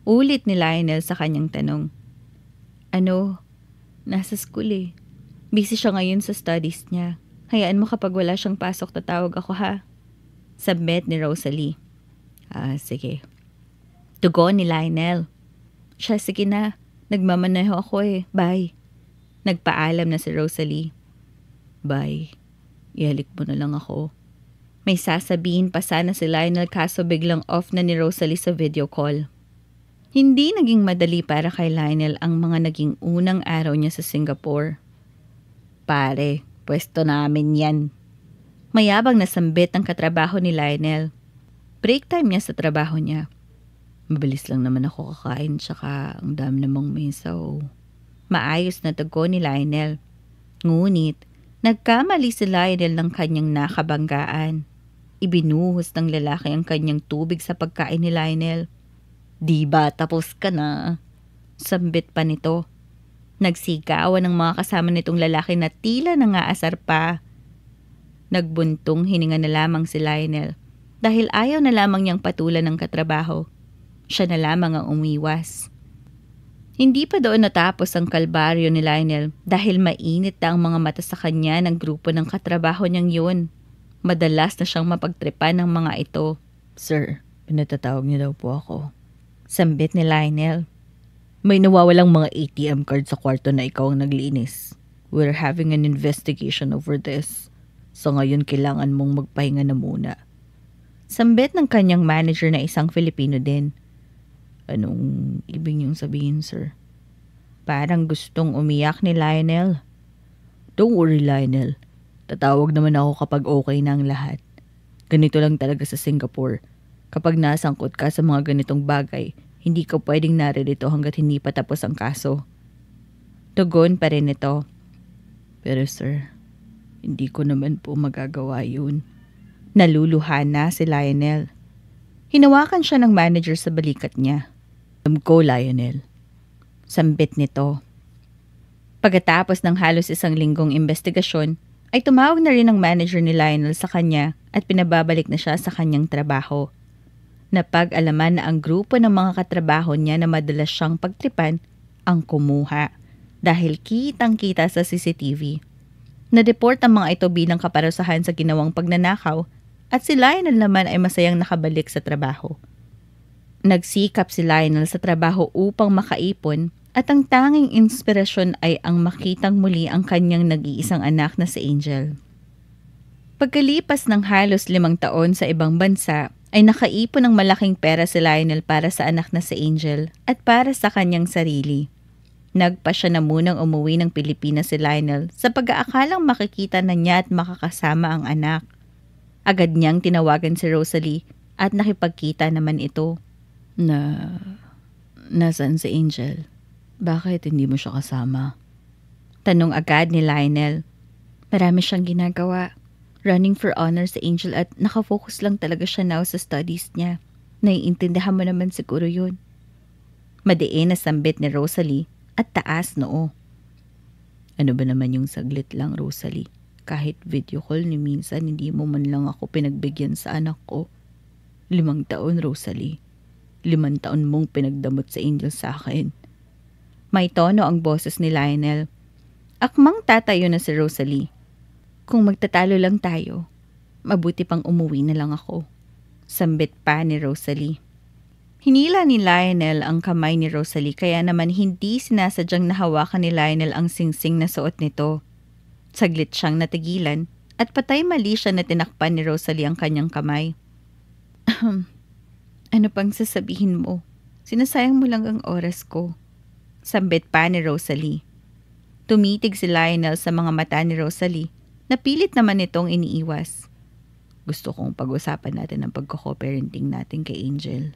Ulit ni Lionel sa kanyang tanong. Ano? Nasa school eh. Busy siya ngayon sa studies niya. Hayaan mo kapag wala siyang pasok tatawag ako ha. Sambit ni Rosalie. Sige. Tugon ni Lionel. Siya, sige na. Nagmamaneho ako eh. Bye. Nagpaalam na si Rosalie. Bye. Ihalik mo na lang ako. May sasabihin pa sana si Lionel kaso biglang off na ni Rosalie sa video call. Hindi naging madali para kay Lionel ang mga naging unang araw niya sa Singapore. Pare, pwesto namin yan. Mayabang na sambit ang katrabaho ni Lionel. Break time niya sa trabaho niya. Mabilis lang naman ako kakain tsaka ang dami namang mesa Maayos na tugon ni Lionel. Ngunit, nagkamali si Lionel ng kanyang nakabanggaan. Ibinuhos ng lalaki ang kanyang tubig sa pagkain ni Lionel. Di ba tapos ka na? Sambit pa nito. Nagsigawan ng mga kasama nitong lalaki na tila nangaasar pa. Nagbuntong hininga na lamang si Lionel dahil ayaw na lamang niyang patulan ng katrabaho. Siya na lamang ang umiwas. Hindi pa doon natapos ang kalbaryo ni Lionel dahil mainit na ang mga mata sa kanya ng grupo ng katrabaho niyang yun. Madalas na siyang mapagtripan ng mga ito. Sir, pinatatawag niyo daw po ako. Sambit ni Lionel. May nawawalang mga ATM card sa kwarto na ikaw ang naglinis. We're having an investigation over this. So ngayon kailangan mong magpahinga na muna. Sambit ng kanyang manager na isang Filipino din. Anong ibig niyong sabihin, sir? Parang gustong umiyak ni Lionel. Don't worry, Lionel. Tatawag naman ako kapag okay na ang lahat. Ganito lang talaga sa Singapore. Kapag nasangkot ka sa mga ganitong bagay, hindi ka pwedeng naririto hanggat hindi pa tapos ang kaso. Tugon pa rin ito. Pero sir, hindi ko naman po magagawa yun. Naluluha na si Lionel. Hinawakan siya ng manager sa balikat niya. Alam ko, Lionel. Sambit nito. Pagkatapos ng halos isang linggong investigasyon, ay tumawag na rin ang manager ni Lionel sa kanya at pinababalik na siya sa kanyang trabaho. Napag-alaman na ang grupo ng mga katrabaho niya na madalas siyang pagtripan ang kumuha dahil kitang-kita sa CCTV. Na-report ang mga ito bilang kaparusahan sa ginawang pagnanakaw at si Lionel naman ay masayang nakabalik sa trabaho. Nagsikap si Lionel sa trabaho upang makaipon at ang tanging inspirasyon ay ang makitang muli ang kanyang nag-iisang anak na si Angel. Pagkalipas ng halos 5 taon sa ibang bansa, ay nakaipon ng malaking pera si Lionel para sa anak na si Angel at para sa kanyang sarili. Nagpa siya na munang umuwi ng Pilipinas si Lionel sa pag-aakalang makikita na niya at makakasama ang anak. Agad niyang tinawagan si Rosalie at nakipagkita naman ito. Nasaan si Angel? Bakit hindi mo siya kasama? Tanong agad ni Lionel. Marami siyang ginagawa. Running for honor si Angel at nakafocus lang talaga siya now sa studies niya. Naiintindihan mo naman siguro yun. Madiin na sambit ni Rosalie at taas noo. Ano ba naman yung saglit lang, Rosalie? Kahit video call ni minsan hindi mo man lang ako pinagbigyan sa anak ko. 5 taon, Rosalie. 5 taon mong pinagdamot sa Angel sa akin. May tono ang boses ni Lionel. Akmang tatayo na si Rosalie. Kung magtatalo lang tayo, mabuti pang umuwi na lang ako. Sambit pa ni Rosalie. Hinila ni Lionel ang kamay ni Rosalie kaya naman hindi sinasadyang nahawakan ni Lionel ang singsing na suot nito. Saglit siyang natigilan at patay mali siya na tinakpan ni Rosalie ang kanyang kamay. Ano pang sasabihin mo? Sinasayang mo lang ang oras ko. Sambit pa ni Rosalie. Tumitig si Lionel sa mga mata ni Rosalie. Napilit naman itong iniiwas. Gusto kong pag-usapan natin ang pagko-parenting natin kay Angel.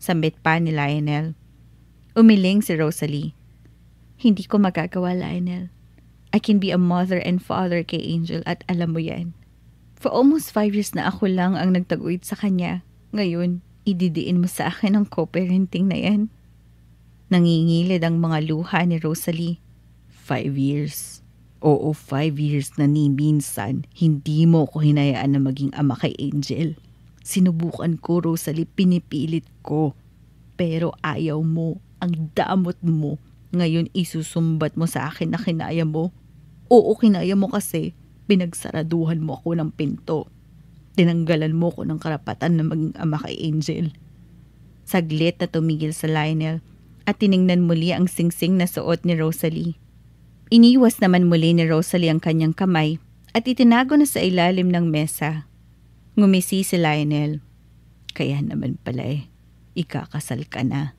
Sambit pa ni Lionel. Umiling si Rosalie. Hindi ko magagawa, Lionel. I can be a mother and father kay Angel at alam mo yan. For almost 5 years na ako lang ang nagtaguyod sa kanya. Ngayon, ididiin mo sa akin ang co-parenting na yan. Nangingilid ang mga luha ni Rosalie. 5 years. Oo, 5 years na ni minsan, hindi mo ko hinayaan na maging ama kay Angel. Sinubukan ko, Rosalie, pinipilit ko. Pero ayaw mo, ang damot mo. Ngayon isusumbat mo sa akin na kinaya mo. Oo, kinaya mo kasi pinagsaraduhan mo ako ng pinto. Tinanggalan mo ko ng karapatan na maging ama kay Angel. Saglit na tumigil sa Lionel at tiningnan muli ang singsing na suot ni Rosalie. Iniwas naman muli ni Rosalie ang kanyang kamay at itinago na sa ilalim ng mesa. Ngumisi si Lionel. Kaya naman pala ikakasal ka na.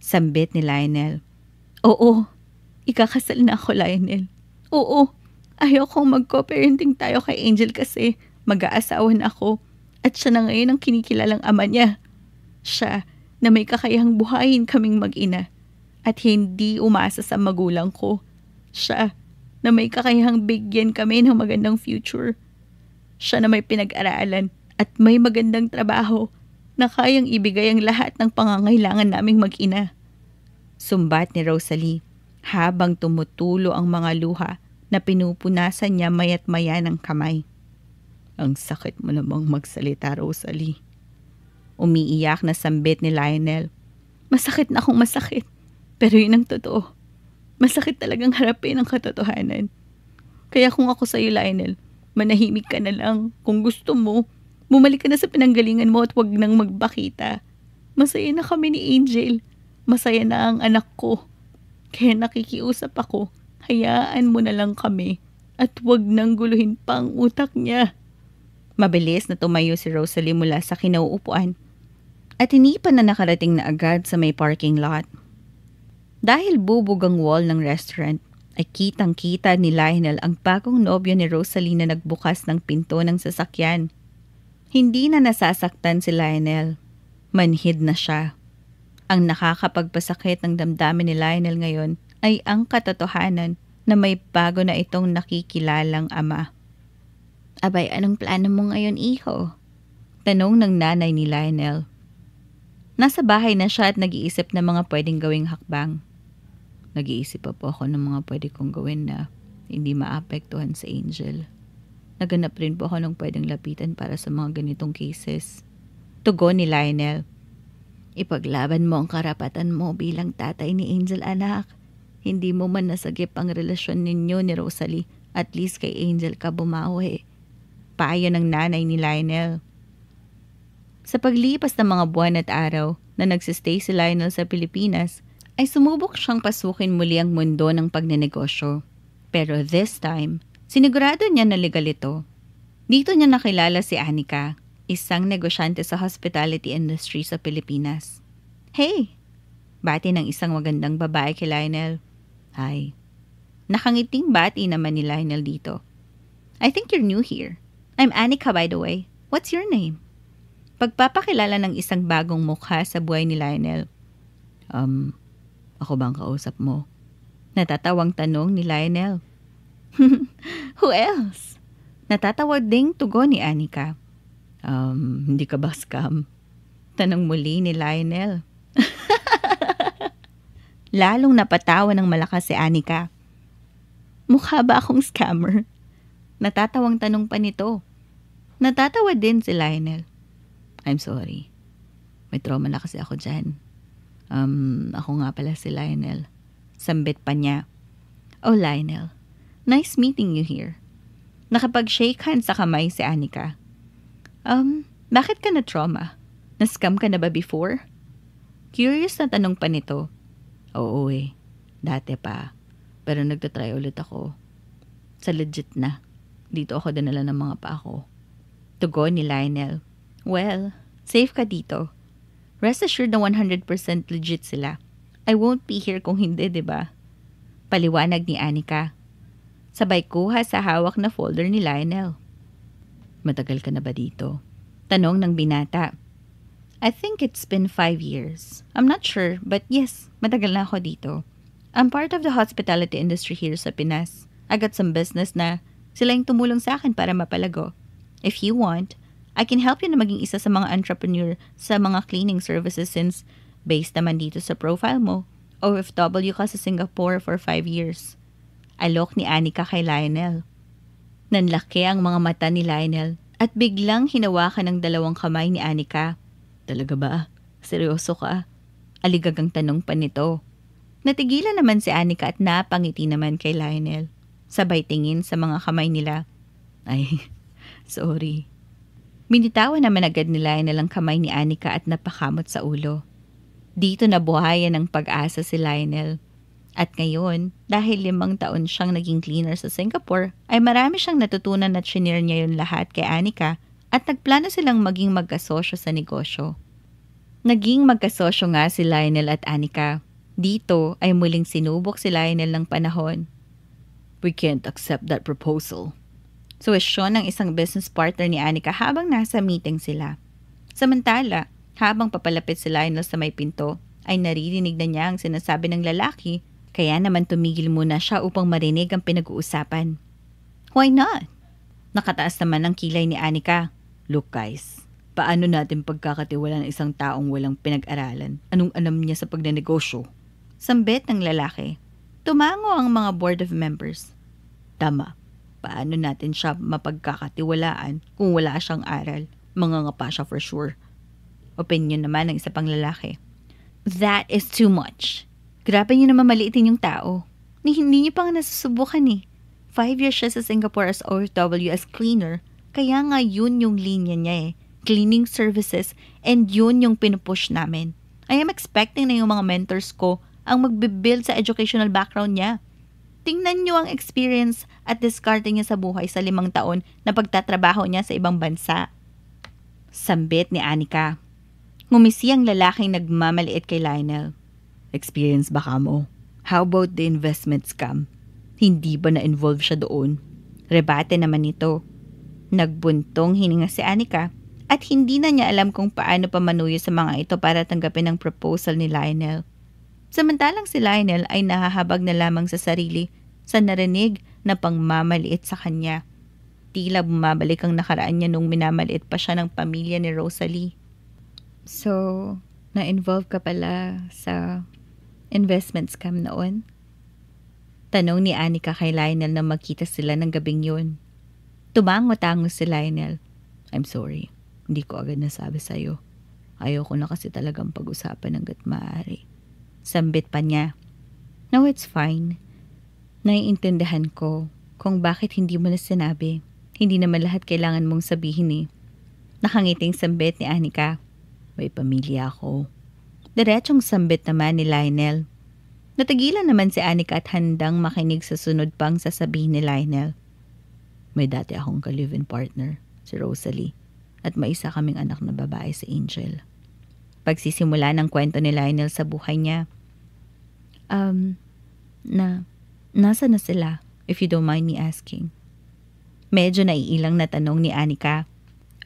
Sambit ni Lionel. Oo, ikakasal na ako, Lionel. Oo, ayokong mag-co-parenting tayo kay Angel kasi mag-aasawa na ako at siya na ngayon ang kinikilalang ama niya. Siya na may kakayahang buhayin kaming mag-ina at hindi umasa sa magulang ko. Siya na may kakayahang bigyan kami ng magandang future. Siya na may pinag-aralan at may magandang trabaho na kayang ibigay ang lahat ng pangangailangan naming mag-ina. Sumbat ni Rosalie habang tumutulo ang mga luha na pinupunasan niya maya't maya ng kamay. Ang sakit mo namang magsalita, Rosalie. Umiiyak na sambit ni Lionel. Masakit na akong masakit. Pero yun ang totoo. Masakit talagang harapin ang katotohanan. Kaya kung ako sa'yo, Lionel, manahimik ka na lang. Kung gusto mo, bumalik ka na sa pinanggalingan mo at wag nang magbakita. Masaya na kami ni Angel. Masaya na ang anak ko. Kaya nakikiusap ako, hayaan mo na lang kami at wag nang guluhin pa ang utak niya. Mabilis na tumayo si Rosalie mula sa kinauupuan at hindi pa na nakarating na agad sa may parking lot. Dahil bubog ang wall ng restaurant, ay kitang-kita ni Lionel ang bagong nobyo ni Rosalie na nagbukas ng pinto ng sasakyan. Hindi na nasasaktan si Lionel. Manhid na siya. Ang nakakapagpasakit ng damdamin ni Lionel ngayon ay ang katotohanan na may bago na itong nakikilalang ama. Abay, anong plano mo ngayon, iho? Tanong ng nanay ni Lionel. Nasa bahay na siya at nag-iisip ng mga pwedeng gawing hakbang. Nag-iisip pa po ako ng mga pwede kong gawin na hindi maapektuhan sa Angel. Naganap rin po ako ng pwedeng lapitan para sa mga ganitong cases. Tugon ni Lionel. Ipaglaban mo ang karapatan mo bilang tatay ni Angel, anak. Hindi mo man nasagip ang relasyon ninyo ni Rosalie, at least kay Angel ka bumawi. Payo ng nanay ni Lionel. Sa paglipas ng mga buwan at araw na nagsistay si Lionel sa Pilipinas, ay sumubok siyang pasukin muli ang mundo ng pagnenegosyo. Pero this time, sinigurado niya na legal ito. Dito niya nakilala si Anika, isang negosyante sa hospitality industry sa Pilipinas. Hey! Bati ng isang magandang babae kay Lionel. Hi. Nakangiting bati naman ni Lionel dito. I think you're new here. I'm Anika, by the way. What's your name? Pagpapakilala ng isang bagong mukha sa buhay ni Lionel. Ako bang kausap mo? Natatawang tanong ni Lionel. Who else? Natatawa ding tugon ni Anika. Hindi ka ba scam? Tanong muli ni Lionel. Lalong napatawa ng malakas si Anika. Mukha ba akong scammer? Natatawang tanong pa nito. Natatawa din si Lionel. I'm sorry. May trauma na kasi ako dyan. Ako nga pala si Lionel. Sambit pa niya. Oh, Lionel. Nice meeting you here. Nakapag-shake hands sa kamay si Anika. Bakit ka na-trauma? Na-scam ka na ba before? Curious na tanong pa nito. Oo dati pa. Pero nagtatry ulit ako. Sa legit na. Dito ako dinala ng mga pa ako. Tugon ni Lionel. Well, safe ka dito. Rest assured na 100% legit sila. I won't be here kung hindi, diba? Paliwanag ni Anika. Sabay kuha sa hawak na folder ni Lionel. Matagal ka na ba dito? Tanong ng binata. I think it's been 5 years. I'm not sure, but yes, matagal na ako dito. I'm part of the hospitality industry here sa Pinas. I got some business na sila yung tumulong sa akin para mapalago. If you want, I can help you na maging isa sa mga entrepreneur sa mga cleaning services since based naman dito sa profile mo, OFW ka sa Singapore for 5 years. Alok ni Anika kay Lionel. Nanlaki ang mga mata ni Lionel at biglang hinawakan ng dalawang kamay ni Anika. Talaga ba? Seryoso ka? Aligagang tanong pa nito. Natigilan naman si Anika at napangiti naman kay Lionel. Sabay tingin sa mga kamay nila. Ay, sorry. Binitawan naman agad ni Lionel ang kamay ni Anika at napakamot sa ulo. Dito nabuhayan ng pag-asa si Lionel. At ngayon, dahil 5 taon siyang naging cleaner sa Singapore, ay marami siyang natutunan at shinare niya yun lahat kay Anika at nagplano silang maging magkasosyo sa negosyo. Naging magkasosyo nga si Lionel at Anika. Dito ay muling sinubok si Lionel ng panahon. We can't accept that proposal. Suwesyon ng isang business partner ni Anika habang nasa meeting sila. Samantala, habang papalapit si Lionel sa may pinto, ay naririnig na niya ang sinasabi ng lalaki, kaya naman tumigil muna siya upang marinig ang pinag-uusapan. Why not? Nakataas naman ang kilay ni Anika. Look guys, paano natin pagkakatiwalaan ng isang taong walang pinag-aralan? Anong alam niya sa pagnenegosyo? Sambit ng lalaki. Tumango ang mga board of members. Tama. Paano natin siya mapagkakatiwalaan kung wala siyang aral? Mangangapa siya for sure. Opinion naman ng isa pang lalaki. That is too much. Grabe niyo naman maliitin yung tao. Hindi niyo pa nga nasusubukan eh. 5 years siya sa Singapore as OFW as cleaner. Kaya nga yun yung linya niya eh. Cleaning services, and yun yung pinupush namin. I am expecting na yung mga mentors ko ang magbibuild sa educational background niya. Tingnan niyo ang experience at diskarte niya sa buhay sa 5 taon na pagtatrabaho niya sa ibang bansa. Sambit ni Anika. Ngumisi ang lalaking nagmamaliit kay Lionel. Experience ba ka mo? How about the investment scam? Hindi ba na-involve siya doon? Rebate naman ito. Nagbuntong hininga si Anika at hindi na niya alam kung paano pamanuyo sa mga ito para tanggapin ang proposal ni Lionel. Samantalang si Lionel ay nahahabag na lamang sa sarili sa narinig na pangmamaliit sa kanya. Tila bumabalik ang nakaraan niya nung minamaliit pa siya ng pamilya ni Rosalie. So, na-involve ka pala sa investment scam noon? Tanong ni Anika kay Lionel na magkita sila ng gabing yun. Tumango-tango si Lionel. I'm sorry. Hindi ko agad nasabi sa'yo. Ayoko na kasi talagang pag-usapan hanggat maaari. Sambit pa niya. No, it's fine. Naiintindihan ko kung bakit hindi mo na sinabi. Hindi naman lahat kailangan mong sabihin eh. Nakangiting sambit ni Anika. May pamilya ako. Diretsong sambit naman ni Lionel. Natagilan naman si Anika at handang makinig sa sunod pang sasabihin ni Lionel. May dati akong ka-live-in partner, si Rosalie, at may isa kaming anak na babae si Angel. Pagsisimula ng kwento ni Lionel sa buhay niya. Nasa na sila, if you don't mind me asking? Medyo naiilang na tanong ni Anika.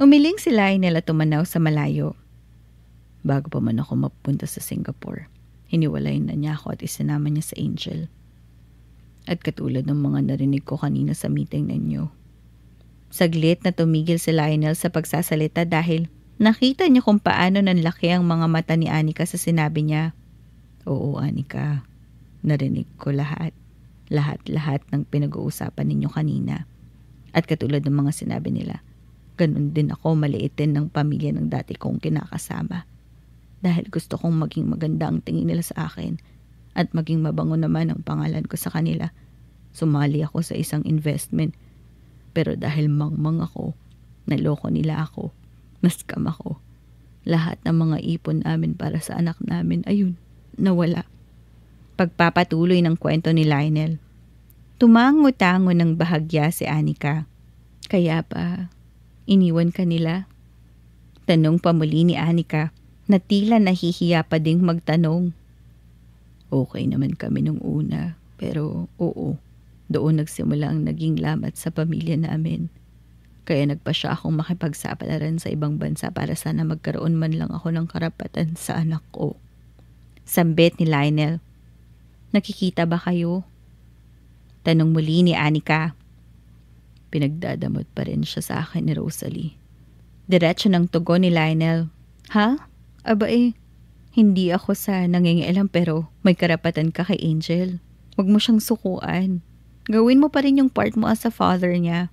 Umiling si Lionel at tumanaw sa malayo. Bago pa man ako mapunta sa Singapore, hiniwalay na niya ako at isinama niya sa Angel. At katulad ng mga narinig ko kanina sa meeting ninyo. Saglit na tumigil si Lionel sa pagsasalita dahil nakita niya kung paano nanlaki ang mga mata ni Anika sa sinabi niya. Oo, Anika. Narinig ko lahat. Lahat-lahat ng pinag-uusapan ninyo kanina. At katulad ng mga sinabi nila, ganun din ako maliitin ng pamilya ng dati kong kinakasama. Dahil gusto kong maging maganda ang tingin nila sa akin at maging mabango naman ang pangalan ko sa kanila. Sumali ako sa isang investment. Pero dahil mangmang ako, naloko nila ako, naskam ako. Lahat ng mga ipon namin para sa anak namin, ayun, nawala. Pagpapatuloy ng kwento ni Lionel. Tumango-tango ng bahagya si Anika. Kaya pa, iniwan ka nila? Tanong pa muli ni Anika na tila nahihiya pa ding magtanong. Okay naman kami nung una, pero oo, doon nagsimula ang naging lamat sa pamilya namin. Kaya nagpa siya akong makipagsapalaran sa ibang bansa para sana magkaroon man lang ako ng karapatan sa anak ko. Sambit ni Lionel. Nakikita ba kayo? Tanong muli ni Anika. Pinagdadamot pa rin siya sa akin ni Rosalie. Diretso ng tugon ni Lionel. Ha? Aba hindi ako sa nangingialam pero may karapatan ka kay Angel. Huwag mo siyang sukuan. Gawin mo pa rin yung part mo as a father niya.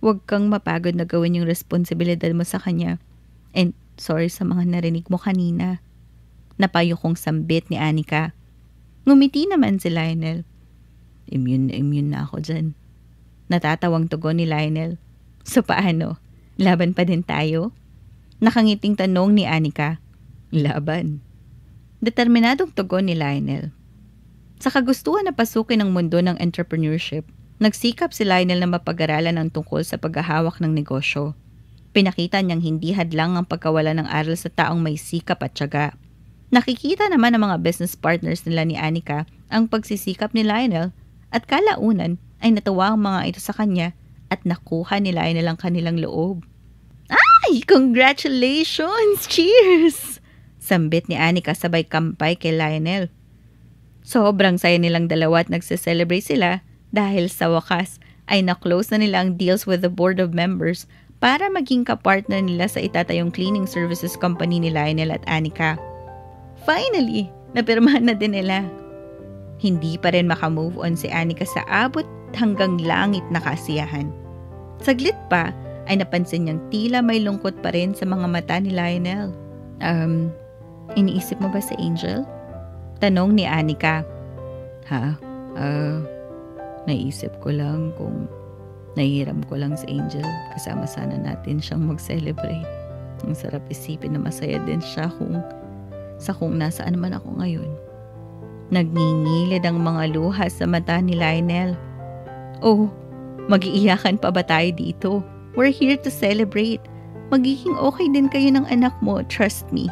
Huwag kang mapagod na gawin yung responsibilidad mo sa kanya. And sorry sa mga narinig mo kanina. Napayo kong sambit ni Anika. Ngumiti naman si Lionel. Immune na ako dyan. Natatawang tugon ni Lionel. So paano? Laban pa din tayo? Nakangiting tanong ni Anika. Laban. Determinadong tugon ni Lionel. Sa kagustuhan na pasukin ang mundo ng entrepreneurship, nagsikap si Lionel na mapag-aralan ang tungkol sa paghahawak ng negosyo. Pinakita niyang hindi hadlang ang pagkawala ng aral sa taong may sikap at tiyaga. Nakikita naman ng mga business partners nila ni Anika ang pagsisikap ni Lionel at kalaunan ay natuwa ang mga ito sa kanya at nakuha ni Lionel ang kanilang loob. Ay! Congratulations! Cheers! Sambit ni Anika sabay kampay kay Lionel. Sobrang saya nilang dalawa at nagse-celebrate sila dahil sa wakas ay na-close na nila ang deals with the board of members para maging kapartner nila sa itatayong cleaning services company ni Lionel at Anika. Finally, napirmahan na din nila. Hindi pa rin makamove on si Anika sa abot hanggang langit na kasiyahan. Saglit pa ay napansin niyang tila may lungkot pa rin sa mga mata ni Lionel. Iniisip mo ba si Angel? Tanong ni Anika. Ha? Naisip ko lang kung nahihiram ko lang si Angel. Kasama sana natin siyang mag-celebrate. Ang sarap isipin na masaya din siya kung nasaan man ako ngayon. Nagngingilid ang mga luha sa mata ni Lionel. Oh, mag-iiyakan pa ba tayo dito? We're here to celebrate. Magiging okay din kayo ng anak mo, trust me.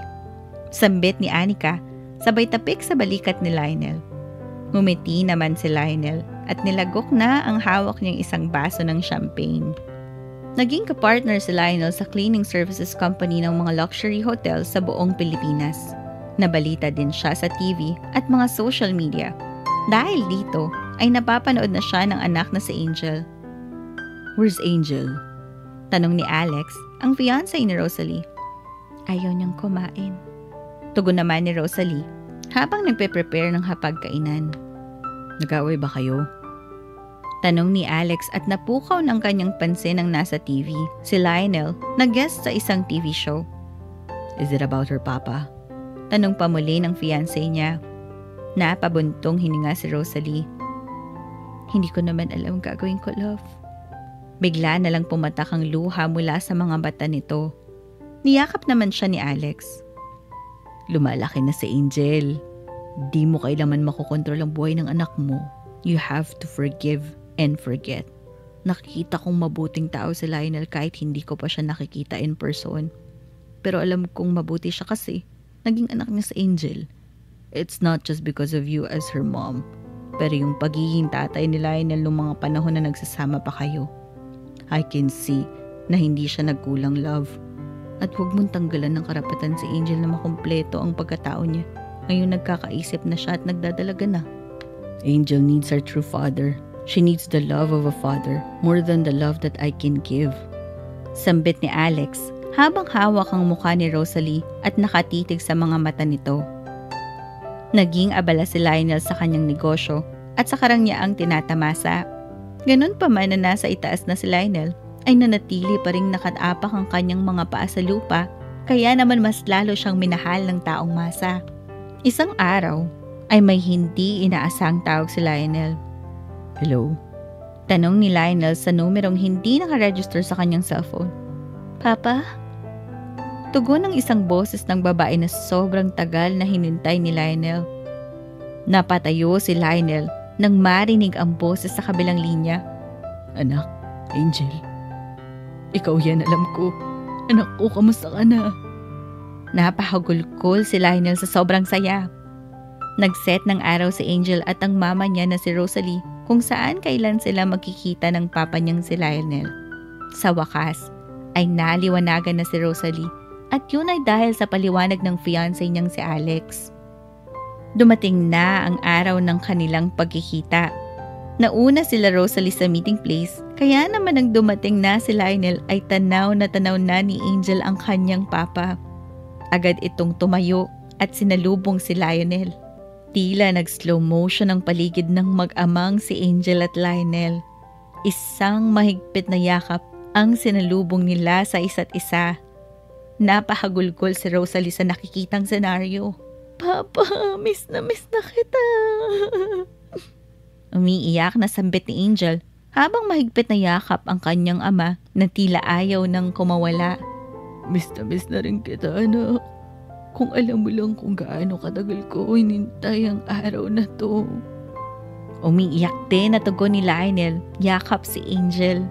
Sambit ni Anika, sabay tapik sa balikat ni Lionel. Ngumiti naman si Lionel at nilagok na ang hawak niyang isang baso ng champagne. Naging kapartner si Lionel sa cleaning services company ng mga luxury hotels sa buong Pilipinas. Nabalita din siya sa TV at mga social media. Dahil dito ay napapanood na siya ng anak na si Angel. Where's Angel? Tanong ni Alex, ang fiancé ni Rosalie. Ayaw niyang kumain. Tugon naman ni Rosalie habang nagpe-prepare ng hapagkainan. Nag-away ba kayo? Tanong ni Alex at napukaw ng kanyang pansin ang nasa TV, si Lionel, na guest sa isang TV show. Is it about her papa? Tanong pa muli ng fiancé niya. Napabuntong hininga si Rosalie. Hindi ko naman alam gagawin ko, love. Bigla na lang pumatak ang luha mula sa mga mata nito. Niyakap naman siya ni Alex. Lumalaki na si Angel. Di mo kailanman makokontrol ang buhay ng anak mo. You have to forgive and forget. Nakikita kong mabuting tao si Lionel kahit hindi ko pa siya nakikita in person. Pero alam kong mabuti siya kasi naging anak niya si Angel. It's not just because of you as her mom. Pero yung pagiging tatay ni Lionel nung mga panahon na nagsasama pa kayo. I can see na hindi siya nagkulang, love. At huwag mong tanggalan ng karapatan si Angel na makumpleto ang pagkatao niya. Ngayon nagkakaisip na siya at nagdadalaga na. Angel needs her true father. She needs the love of a father more than the love that I can give. Sambit ni Alex habang hawak ang mukha ni Rosalie at nakatitig sa mga mata nito. Naging abala si Lionel sa kanyang negosyo at sa karangyaang tinatamasa. Ganun pa man na nasa itaas na si Lionel, ay nanatili pa ring nakatapak ang kanyang mga paa sa lupa, kaya naman mas lalo siyang minahal ng taong masa. Isang araw ay may hindi inaasang tawag si Lionel. Hello? Tanong ni Lionel sa numerong hindi nakaregister sa kanyang cellphone. Papa? Tugon ng isang boses ng babae na sobrang tagal na hinintay ni Lionel. Napatayo si Lionel nang marinig ang boses sa kabilang linya. Anak, Angel. Ikaw yan, alam ko. Anak ko, kamusta ka na? Napahagulkol si Lionel sa sobrang saya. Nagset ng araw si Angel at ang mama niya na si Rosalie kung saan kailan sila magkikita ng papa niyang si Lionel. Sa wakas, ay naliwanagan na si Rosalie at yun ay dahil sa paliwanag ng fiancé niyang si Alex. Dumating na ang araw ng kanilang pagkikita. Nauna sila Rosalie sa meeting place, kaya naman nang dumating na si Lionel ay tanaw na ni Angel ang kanyang papa. Agad itong tumayo at sinalubong si Lionel. Tila nag-slow motion ang paligid ng mag-amang si Angel at Lionel. Isang mahigpit na yakap ang sinalubong nila sa isa't isa. Napahagulgol si Rosalie sa nakikitang senaryo. Papa, miss na kita. Umiiyak na sambit ni Angel habang mahigpit na yakap ang kanyang ama na tila ayaw nang kumawala. Miss na rin kita, anak. Kung alam mo lang kung gaano katagal ko hinintay ang araw na to. Umiiyak din na tugon ni Lionel, yakap si Angel.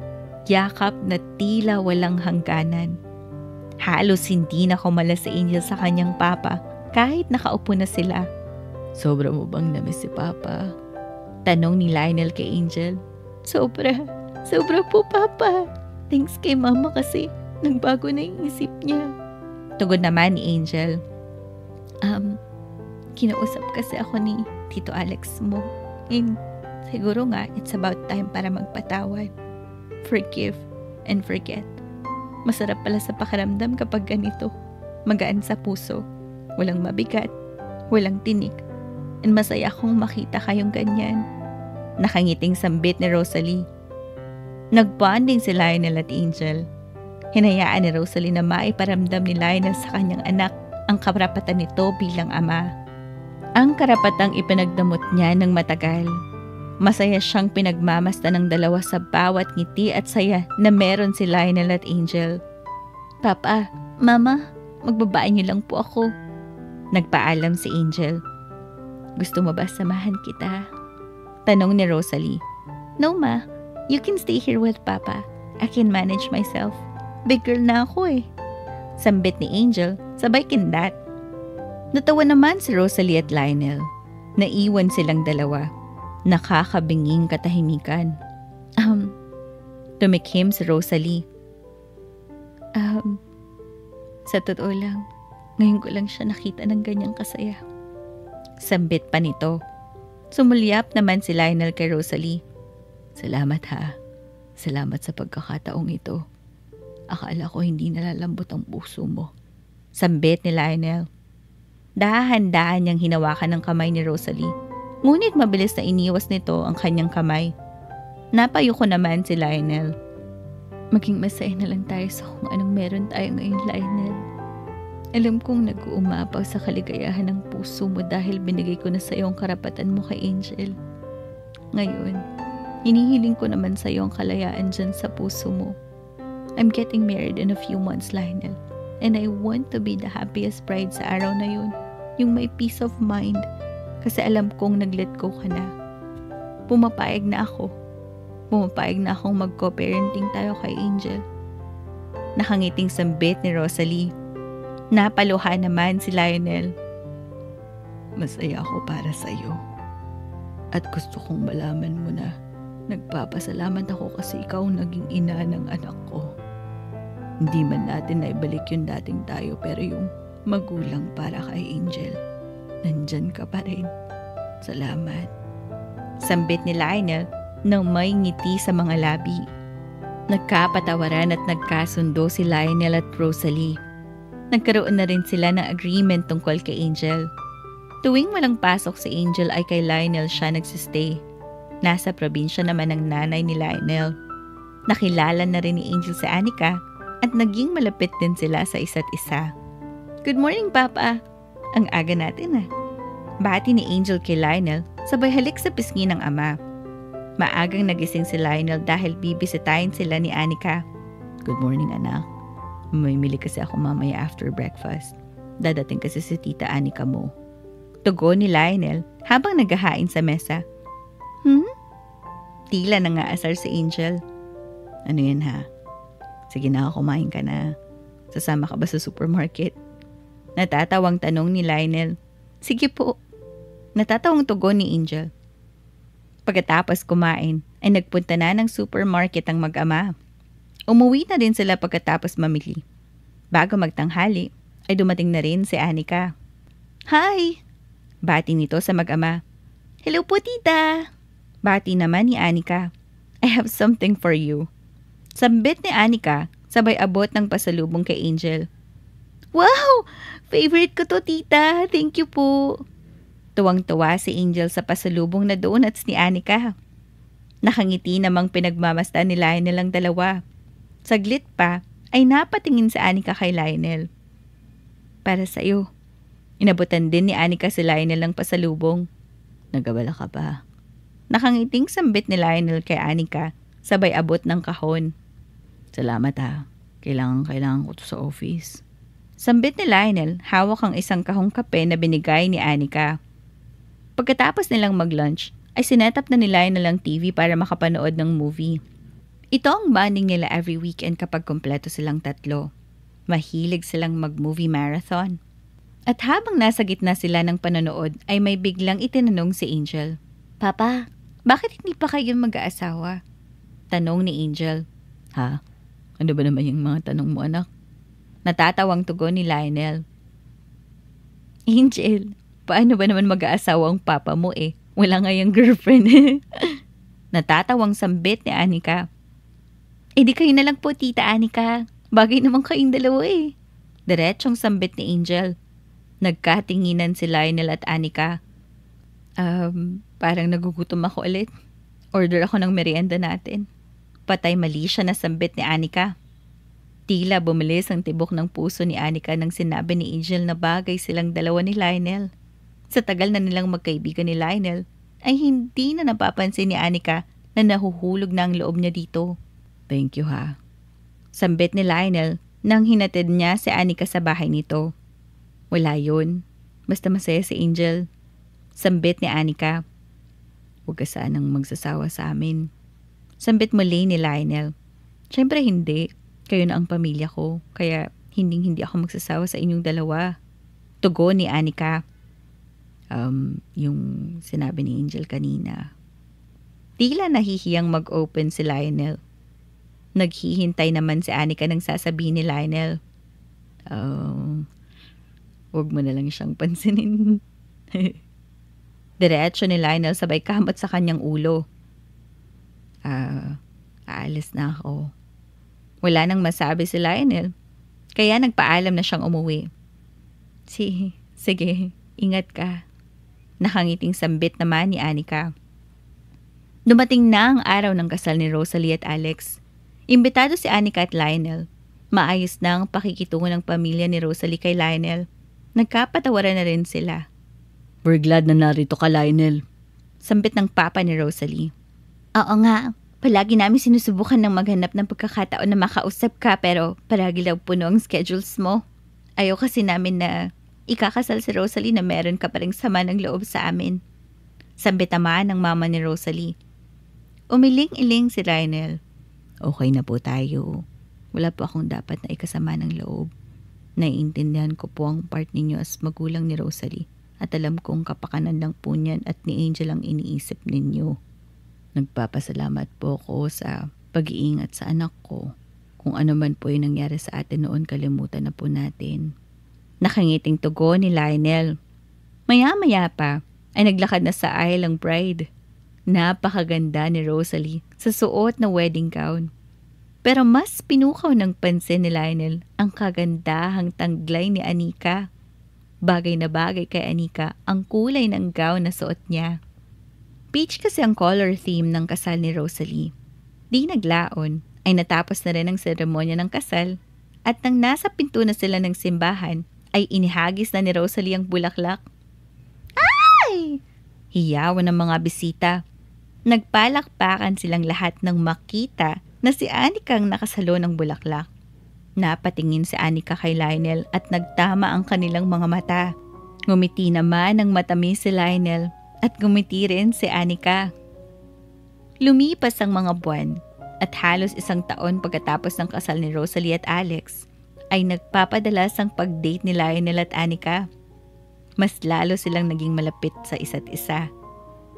Yakap na tila walang hangganan. Halos hindi na kumala si Angel sa kanyang papa kahit nakaupo na sila. Sobra mo bang namiss si Papa? Tanong ni Lionel kay Angel. Sobra po, Papa. Thanks kay Mama kasi nagbago na yung isip niya. Tugon naman ni Angel. Kinausap kasi ako ni Tito Alex mo. And siguro nga, it's about time para magpatawad. Forgive and forget. Masarap pala sa pakiramdam kapag ganito. Magaan sa puso. Walang mabigat. Walang tinik. And masaya akong makita kayong ganyan. Nakangiting sambit ni Rosalie. Nagbonding si Lionel at Angel. Hinayaan ni Rosalie na maiparamdam ni Lionel sa kanyang anak ang karapatan nito bilang ama. Ang karapatang ipinagdamot niya ng matagal. Masaya siyang pinagmamasta ng dalawa sa bawat ngiti at saya na meron si Lionel at Angel. Papa, Mama, magbabae niyo lang po ako. Nagpaalam si Angel. Gusto mo ba samahan kita? Tanong ni Rosalie. No ma, you can stay here with Papa. I can manage myself. Big girl na ako eh. Sambit ni Angel, sabay kindat. Natawa naman si Rosalie at Lionel. Naiwan silang dalawa. Nakakabinging katahimikan. Tumikhim si Rosalie. Sa totoo lang, ngayon ko lang siya nakita ng ganyang kasaya. Sambit pa nito. Sumulyap naman si Lionel kay Rosalie. Salamat ha. Salamat sa pagkakataong ito. Akala ko hindi nalalambot ang puso mo. Sambit ni Lionel. Dahan-dahan niyang hinawakan ng kamay ni Rosalie. Ngunit mabilis na iniwas nito ang kanyang kamay. Napayuko naman si Lionel. Maging masaya na lang tayo sa kung anong meron tayo ngayon, Lionel. Alam kong nag-uumapaw sa kaligayahan ng puso mo dahil binigay ko na sa iyo ang karapatan mo kay Angel. Ngayon, hinihiling ko naman sa iyo ang kalayaan dyan sa puso mo. I'm getting married in a few months, Lionel. And I want to be the happiest bride sa araw na yun. Yung may peace of mind. Kasi alam kong nag-let go ka na. Pumapayag na ako. Pumapayag na akong mag-co-parenting tayo kay Angel. Nakangiting sambit ni Rosalie. Napaluha naman si Lionel. Masaya ako para sa iyo. At gusto kong malaman mo na nagpapasalamat ako kasi ikaw naging ina ng anak ko. Hindi man natin naibalik yung dating tayo pero yung magulang para kay Angel. Nandyan ka pa rin. Salamat. Sambit ni Lionel nang may ngiti sa mga labi. Nagkapatawaran at nagkasundo si Lionel at Rosalie. Nagkaroon na rin sila ng agreement tungkol kay Angel. Tuwing walang pasok si Angel ay kay Lionel siya nagsistay. Nasa probinsya naman ang nanay ni Lionel. Nakilala na rin ni Angel si Anika at naging malapit din sila sa isa't isa. Good morning, Papa! Ang aga natin ah. Bati ni Angel kay Lionel sabay halik sa pisngi ng ama. Maagang nagising si Lionel dahil bibisitahin sila ni Anika. Good morning, anak. May mili kasi ako mamaya after breakfast. Dadating kasi si Tita Anika mo. Tugon ni Lionel habang naghahain sa mesa. Tila nangaasar si Angel. Ano yan ha? Sige na, kumain ka na. Sasama ka ba sa supermarket? Natatawang tanong ni Lionel. Sige po. Natatawang tugon ni Angel. Pagkatapos kumain, ay nagpunta na ng supermarket ang mag-ama. Umuwi na din sila pagkatapos mamili. Bago magtanghali, ay dumating na rin si Anika. Hi! Bati nito sa mag-ama. Hello po, tita! Bati naman ni Anika. I have something for you. Sambit ni Anika, sabay abot ng pasalubong kay Angel. Wow! Favorite ko to, tita! Thank you po! Tuwang-tuwa si Angel sa pasalubong na donuts ni Anika. Nakangiti namang pinagmamasta ni Lionel ang dalawa. Saglit pa ay napatingin si Anika kay Lionel. Para sa iyo. Inabutan din ni Anika si Lionel ng pasalubong. Nagabala ka ba? Nakangiting sambit ni Lionel kay Anika sabay abot ng kahon. Salamat ha. Kailangan ko to sa office. Sambit ni Lionel hawak ang isang kahong kape na binigay ni Anika. Pagkatapos nilang mag-lunch, ay sinetap na ni Lionel ang TV para makapanood ng movie. Ito ang bonding nila every weekend kapag kumpleto silang tatlo. Mahilig silang mag-movie marathon. At habang nasa gitna sila ng panonood, ay may biglang itinanong si Angel. Papa, bakit hindi pa kayo mag-aasawa? Tanong ni Angel. Ha? Ano ba naman yung mga tanong mo, anak? Natatawang tugon ni Lionel. Angel, paano ba naman mag-aasawa ang papa mo eh? Wala nga yung girlfriend. Natatawang sambit ni Anika. Di kayo na lang po, Tita Anika. Bagay naman kayong dalawa eh. Diretsong sambit ni Angel. Nagkatinginan si Lionel at Anika. Parang nagugutom ako ulit. Order ako ng merienda natin. Patay mali siya na sambit ni Anika. Tila bumilis ang tibok ng puso ni Anika nang sinabi ni Angel na bagay silang dalawa ni Lionel. Sa tagal na nilang magkaibigan ni Lionel, ay hindi na napapansin ni Anika na nahuhulog na ang loob niya dito. Thank you ha. Sambit ni Lionel nang hinatid niya si Anika sa bahay nito. Wala yun. Basta masaya si Angel. Sambit ni Anika. Huwag ka sanang magsasawa sa amin. Sambit muli ni Lionel. Siyempre hindi. Kayo na ang pamilya ko, kaya hindi ako magsasawa sa inyong dalawa. Tugon ni Anika. Yung sinabi ni Angel kanina. Tila nahihiyang mag-open si Lionel. Naghihintay naman si Anika nang sasabihin ni Lionel. Huwag mo na lang siyang pansinin. Diretso ni Lionel sabay kamot sa kanyang ulo. Aalis na ako. Wala nang masabi si Lionel, kaya nagpaalam na siyang umuwi. Sige, ingat ka. Nakangiting sambit naman ni Anika. Dumating na ang araw ng kasal ni Rosalie at Alex. Imbitado si Anika at Lionel. Maayos na ang pakikitungo ng pamilya ni Rosalie kay Lionel. Nagkapatawaran na rin sila. We're glad na narito ka, Lionel. Sambit ng papa ni Rosalie. Oo nga. Palagi namin sinusubukan ng maghanap ng pagkakataon na makausap ka pero palagi lang puno ang schedules mo. Ayaw kasi namin na ikakasal si Rosalie na meron ka pa ring sama ng loob sa amin. Sambit naman ng mama ni Rosalie. Umiling-iling si Lionel. Okay na po tayo. Wala po akong dapat na ikasama ng loob. Naiintindihan ko po ang part ninyo as magulang ni Rosalie at alam kong kapakanan lang po niyan at ni Angel ang iniisip ninyo. Nagpapasalamat po ako sa pag-iingat sa anak ko. Kung ano man po yung nangyari sa atin noon, kalimutan na po natin. Nakangiting tugon ni Lionel. Maya-maya pa ay naglakad na sa aisle ang bride. Napakaganda ni Rosalie sa suot na wedding gown. Pero mas pinukaw ng pansin ni Lionel ang kagandahang tanglay ni Anika. Bagay na bagay kay Anika ang kulay ng gown na suot niya. Peach kasi ang color theme ng kasal ni Rosalie. Di naglaon ay natapos na rin ang seremonya ng kasal at nang nasa pinto na sila ng simbahan ay inihagis na ni Rosalie ang bulaklak. Ay! Hiyawan ng mga bisita. Nagpalakpakan silang lahat nang makita na si Anika ang nakasalo ng bulaklak. Napatingin si Anika kay Lionel at nagtama ang kanilang mga mata. Ngumiti naman ng matamis si Lionel at gumiti rin si Anika. Lumipas ang mga buwan at halos 1 taon pagkatapos ng kasal ni Rosalie at Alex ay nagpapadalas ang pag-date ni Lionel at Anika. Mas lalo silang naging malapit sa isa't isa.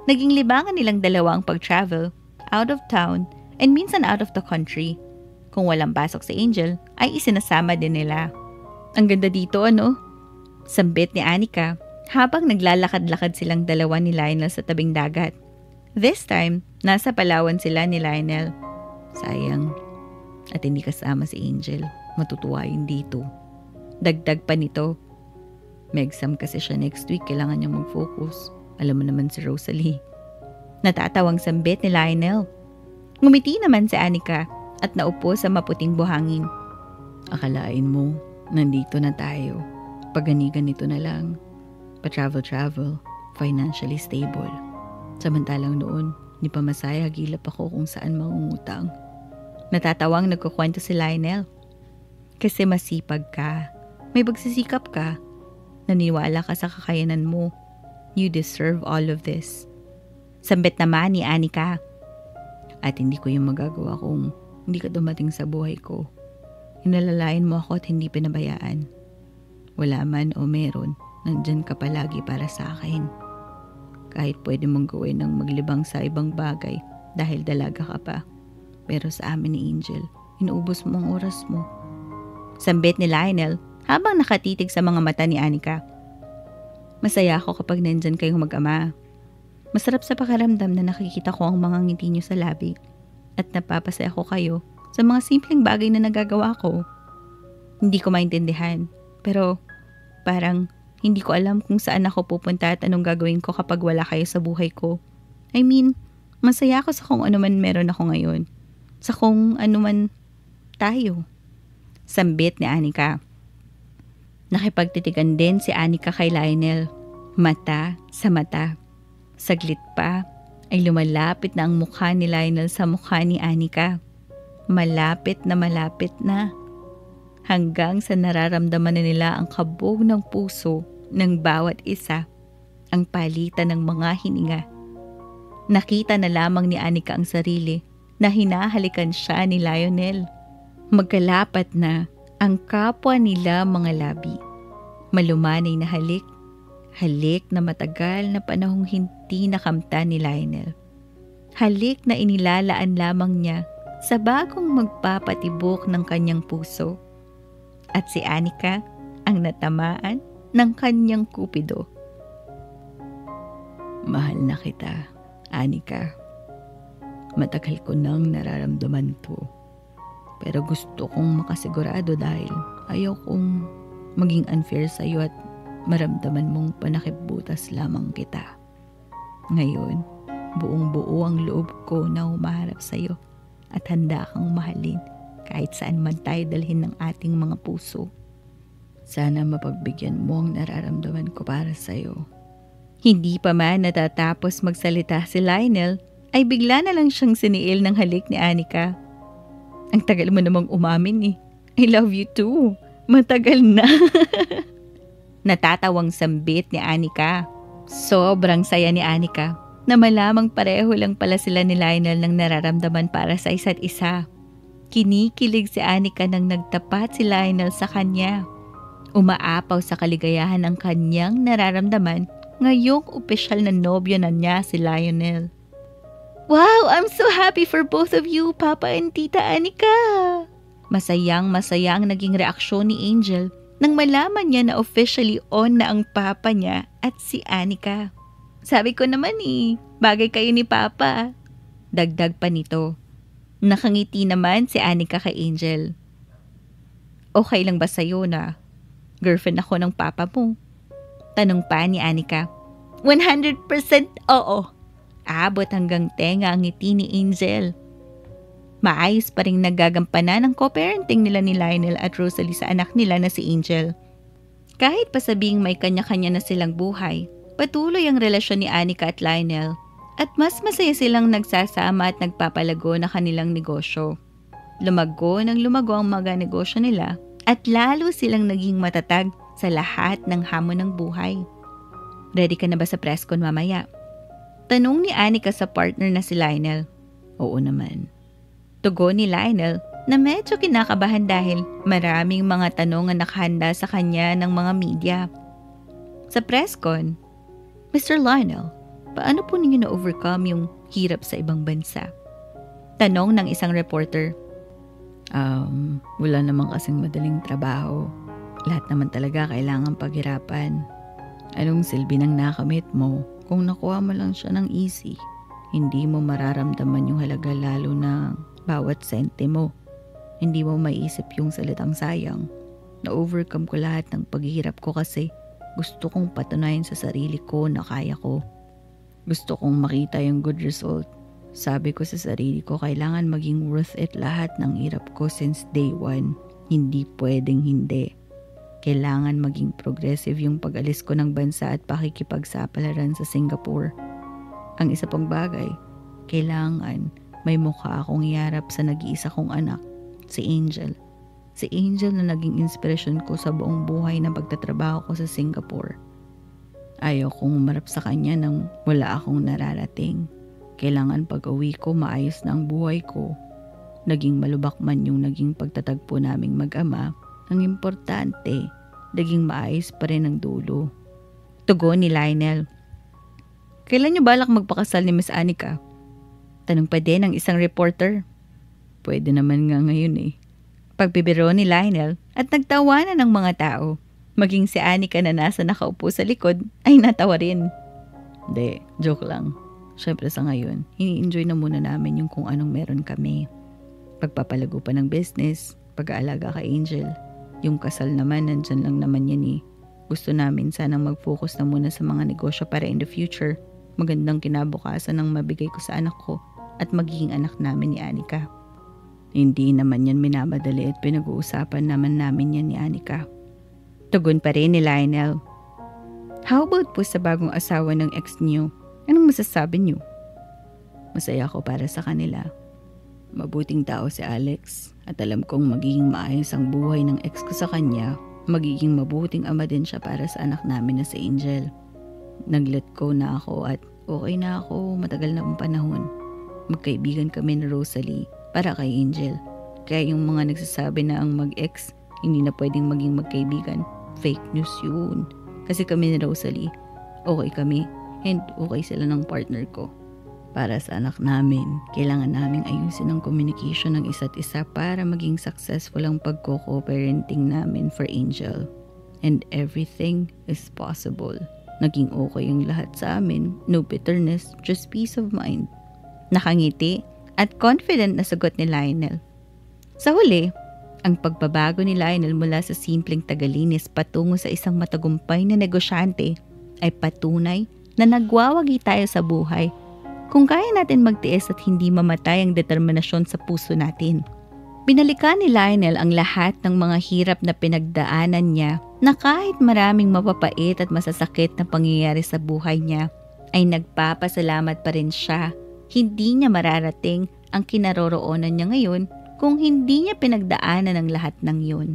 Naging libangan nilang dalawa ang pag-travel, out of town, and minsan out of the country. Kung walang pasok si Angel, ay isinasama din nila. Ang ganda dito, ano? Sambit ni Anika habang naglalakad-lakad silang dalawa ni Lionel sa tabing dagat. This time, nasa Palawan sila ni Lionel. Sayang, at hindi kasama si Angel. Matutuwa yun dito. Dagdag pa nito. May exam kasi siya next week, kailangan niyang mag-focus. Alam mo naman si Rosalie. Natatawang sambit ni Lionel. Ngumiti naman si Anika at naupo sa maputing buhangin. Akalain mo, nandito na tayo. Paganigan nito na lang. Pa-travel, financially stable. Samantalang noon, di pa masaya, hagilap ako kung saan mangungutang. Natatawang nagkukwento si Lionel. Kasi masipag ka. May pagsisikap ka. Naniwala ka sa kakayanan mo. You deserve all of this. Sambit naman ni Anika. At hindi ko yung magagawa kung hindi ka dumating sa buhay ko. Inalalayan mo ako at hindi pinabayaan. Wala man o meron, nandyan ka palagi para sa akin. Kahit pwede mong gawin ng maglibang sa ibang bagay dahil dalaga ka pa. Pero sa amin ni Angel, inuubos mo ang oras mo. Sambit ni Lionel habang nakatitig sa mga mata ni Anika. Masaya ako kapag nandyan kayong mag-ama. Masarap sa pakiramdam na nakikita ko ang mga ngiti niyo sa labi at napapasaya ko kayo sa mga simpleng bagay na nagagawa ko. Hindi ko maintindihan, pero parang hindi ko alam kung saan ako pupunta at anong gagawin ko kapag wala kayo sa buhay ko. I mean, masaya ako sa kung ano man meron ako ngayon. Sa kung ano man tayo. Sambit ni Anika. Nakipagtitigan din si Anika kay Lionel. Mata sa mata. Saglit pa ay lumalapit na ang mukha ni Lionel sa mukha ni Anika. Malapit na. Hanggang sa nararamdaman na nila ang kabog ng puso ng bawat isa. Ang palitan ng mga hininga. Nakita na lamang ni Anika ang sarili na hinahalikan siya ni Lionel. Magkalapat na ang kapwa nila mga labi. Malumanay na halik. Halik na matagal na panahong hindi nakamta ni Lionel. Halik na inilalaan lamang niya sa bagong magpapatibok ng kanyang puso. At si Anika ang natamaan ng kanyang kupido. Mahal na kita, Anika. Matagal ko nang nararamdaman to. Pero gusto kong makasigurado dahil ayaw kong maging unfair sa'yo at maramdaman mong panakipbutas lamang kita. Ngayon, buong-buo ang loob ko na humaharap sa'yo at handa kang mahalin kahit saan man tayo dalhin ng ating mga puso. Sana mapagbigyan mo ang nararamdaman ko para sa'yo. Hindi pa man natatapos magsalita si Lionel ay bigla na lang siyang siniil ng halik ni Anika. Ang tagal mo namang umamin eh. I love you too. Matagal na. Natatawang sambit ni Anika. Sobrang saya ni Anika na malamang pareho lang pala sila ni Lionel ng nararamdaman para sa isa't isa. Kinikilig si Anika nang nagtapat si Lionel sa kanya. Umaapaw sa kaligayahan ang kanyang nararamdaman ngayong opisyal na nobyo na niya si Lionel. Wow, I'm so happy for both of you, Papa and Tita Anika. Masayang-masaya ang naging reaksyon ni Angel nang malaman niya na officially on na ang papa niya at si Anika. Sabi ko naman bagay kayo ni Papa. Dagdag pa nito. Nakangiti naman si Anika kay Angel. Okay lang ba sa'yo na girlfriend ako ng papa mo? Tanong pa ni Anika. 100% oo. Abot hanggang tenga ang ngiti ni Angel. Maayos pa rin nagagampanan ang co-parenting nila ni Lionel at Rosalie sa anak nila na si Angel. Kahit pa sabing may kanya-kanya na silang buhay, patuloy ang relasyon ni Anika at Lionel at mas masaya silang nagsasama at nagpapalago na kanilang negosyo. Lumago ng lumago ang mga negosyo nila at lalo silang naging matatag sa lahat ng hamon ng buhay. Ready ka na ba sa press con mamaya? Tanong ni Anika sa partner na si Lionel. Oo naman. Tugon ni Lionel na medyo kinakabahan dahil maraming mga tanong ang nakahanda sa kanya ng mga media. Sa press con, Mr. Lionel, paano po ninyo na-overcome yung hirap sa ibang bansa? Tanong ng isang reporter. Wala naman kasing madaling trabaho. Lahat naman talaga kailangan paghirapan. Anong silbi ng nakamit mo? Kung nakuha mo lang siya ng easy, hindi mo mararamdaman yung halaga lalo na bawat sente mo. Hindi mo maiisip yung salitang sayang. Na-overcome ko lahat ng paghihirap ko kasi gusto kong patunayan sa sarili ko na kaya ko. Gusto kong makita yung good result. Sabi ko sa sarili ko kailangan maging worth it lahat ng hirap ko since day one. Hindi pwedeng hindi. Kailangan maging progressive yung pag-alis ko ng bansa at pakikipagsapalaran sa Singapore. Ang isa pang bagay, kailangan may mukha akong iharap sa nag-iisa kong anak, si Angel. Si Angel na naging inspirasyon ko sa buong buhay na pagtatrabaho ko sa Singapore. Ayaw kong umarap sa kanya nang wala akong nararating. Kailangan pag-uwi ko maayos na ang buhay ko. Naging malubak man yung naging pagtatagpo naming mag-ama, ang importante, naging maayos pa rin ang dulo. Tugon ni Lionel. Kailan niyo balak magpakasal ni Miss Anika? Tanong pa din ng isang reporter. Pwede naman nga ngayon eh. Pagbibiro ni Lionel at nagtawanan ng mga tao. Maging si Anika na nasa nakaupo sa likod ay natawa rin. Hindi, joke lang. Syempre sa ngayon, ini-enjoy na muna namin yung kung anong meron kami. Pagpapalago pa ng business, pag-aalaga kay Angel. Yung kasal naman, nandyan lang naman yan eh. Gusto namin sanang mag-focus na muna sa mga negosyo para in the future, magandang kinabukasan ang mabigay ko sa anak ko at magiging anak namin ni Anika. Hindi naman yan minamadali at pinag-uusapan naman namin yan ni Anika. Tugon pa rin ni Lionel. How about po sa bagong asawa ng ex niyo? Anong masasabi niyo? Masaya ako para sa kanila. Mabuting tao si Alex at alam kong magiging maayos ang buhay ng ex ko sa kanya. Magiging mabuting ama din siya para sa anak namin na si Angel. Nag-let go na ako at okay na ako matagal na panahon. Magkaibigan kami ni Rosalie para kay Angel. Kaya yung mga nagsasabi na ang mag-ex hindi na pwedeng maging magkaibigan, fake news yun. Kasi kami ni Rosalie, okay kami and okay sila ng partner ko. Para sa anak namin, kailangan naming ayusin ang communication ng isa't isa para maging successful ang pagko-co-parenting namin for Angel. And everything is possible. Naging okay yung lahat sa amin. No bitterness, just peace of mind. Nakangiti at confident na sagot ni Lionel. Sa huli, ang pagbabago ni Lionel mula sa simpleng tagalinis patungo sa isang matagumpay na negosyante ay patunay na nagwawagi tayo sa buhay kung kaya natin magtiis at hindi mamatay ang determinasyon sa puso natin. Binalikan ni Lionel ang lahat ng mga hirap na pinagdaanan niya na kahit maraming mapapait at masasakit na pangyayari sa buhay niya, ay nagpapasalamat pa rin siya. Hindi niya mararating ang kinaroroonan niya ngayon kung hindi niya pinagdaanan ang lahat ng yun.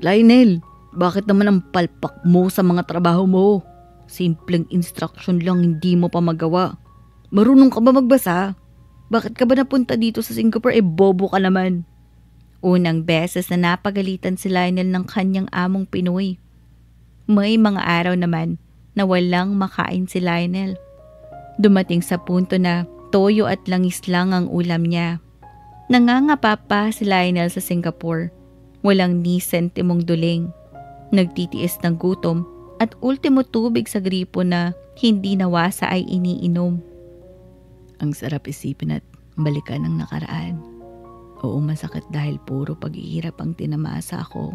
Lionel, bakit naman ang palpak mo sa mga trabaho mo? Simpleng instruction lang hindi mo pa magawa. Marunong ka ba magbasa? Bakit ka ba napunta dito sa Singapore? Bobo ka naman. Unang beses na napagalitan si Lionel ng kanyang among Pinoy. May mga araw naman na walang makain si Lionel. Dumating sa punto na toyo at langis lang ang ulam niya. Nangangapa pa si Lionel sa Singapore. Walang ni sentimong duling. Nagtitiis ng gutom at ultimo tubig sa gripo na hindi nawasa ay iniinom. Ang sarap isipin at balikan ang nakaraan. Oo, masakit dahil puro paghihirap ang tinamasa ako.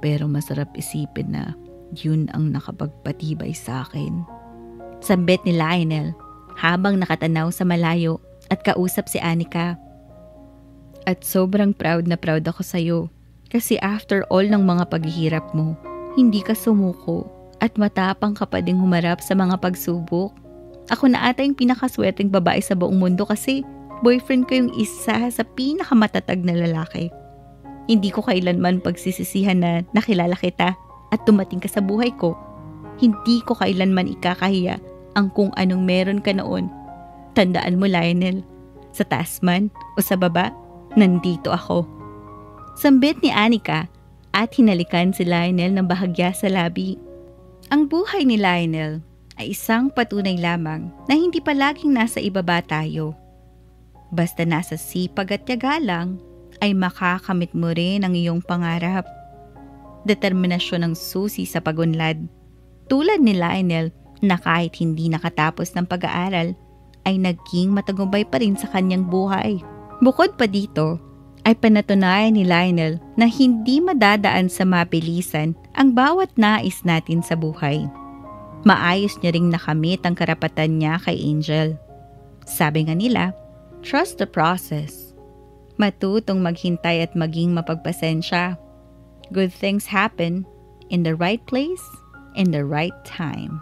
Pero masarap isipin na yun ang nakapagpatibay sa akin. Sambit ni Lionel habang nakatanaw sa malayo at kausap si Anika. At sobrang proud na proud ako sa'yo kasi after all ng mga paghihirap mo, hindi ka sumuko at matapang ka pa ding humarap sa mga pagsubok. Ako na ata yung pinakaswerteng babae sa buong mundo kasi boyfriend ko yung isa sa pinakamatatag na lalaki. Hindi ko kailanman pagsisisihan na nakilala kita at dumating ka sa buhay ko. Hindi ko kailanman ikakahiya ang kung anong meron ka noon. Tandaan mo, Lionel, sa taas man o sa baba, nandito ako. Sambit ni Anika at hinalikan si Lionel ng bahagya sa labi. Ang buhay ni Lionel ay isang patunay lamang na hindi palaging nasa ibaba tayo. Basta nasa sipag at tiyaga lang, ay makakamit mo rin ang iyong pangarap. Determinasyon ang susi sa pagunlad. Tulad ni Lionel na kahit hindi nakatapos ng pag-aaral, ay naging matagumpay pa rin sa kanyang buhay. Bukod pa dito, ay panatunayan ni Lionel na hindi madadaan sa mabilisan ang bawat nais natin sa buhay. Maayos niya ring nakamit ang karapatan niya kay Angel. Sabi nga nila, trust the process. Matutong maghintay at maging mapagpasensya. Good things happen in the right place, in the right time.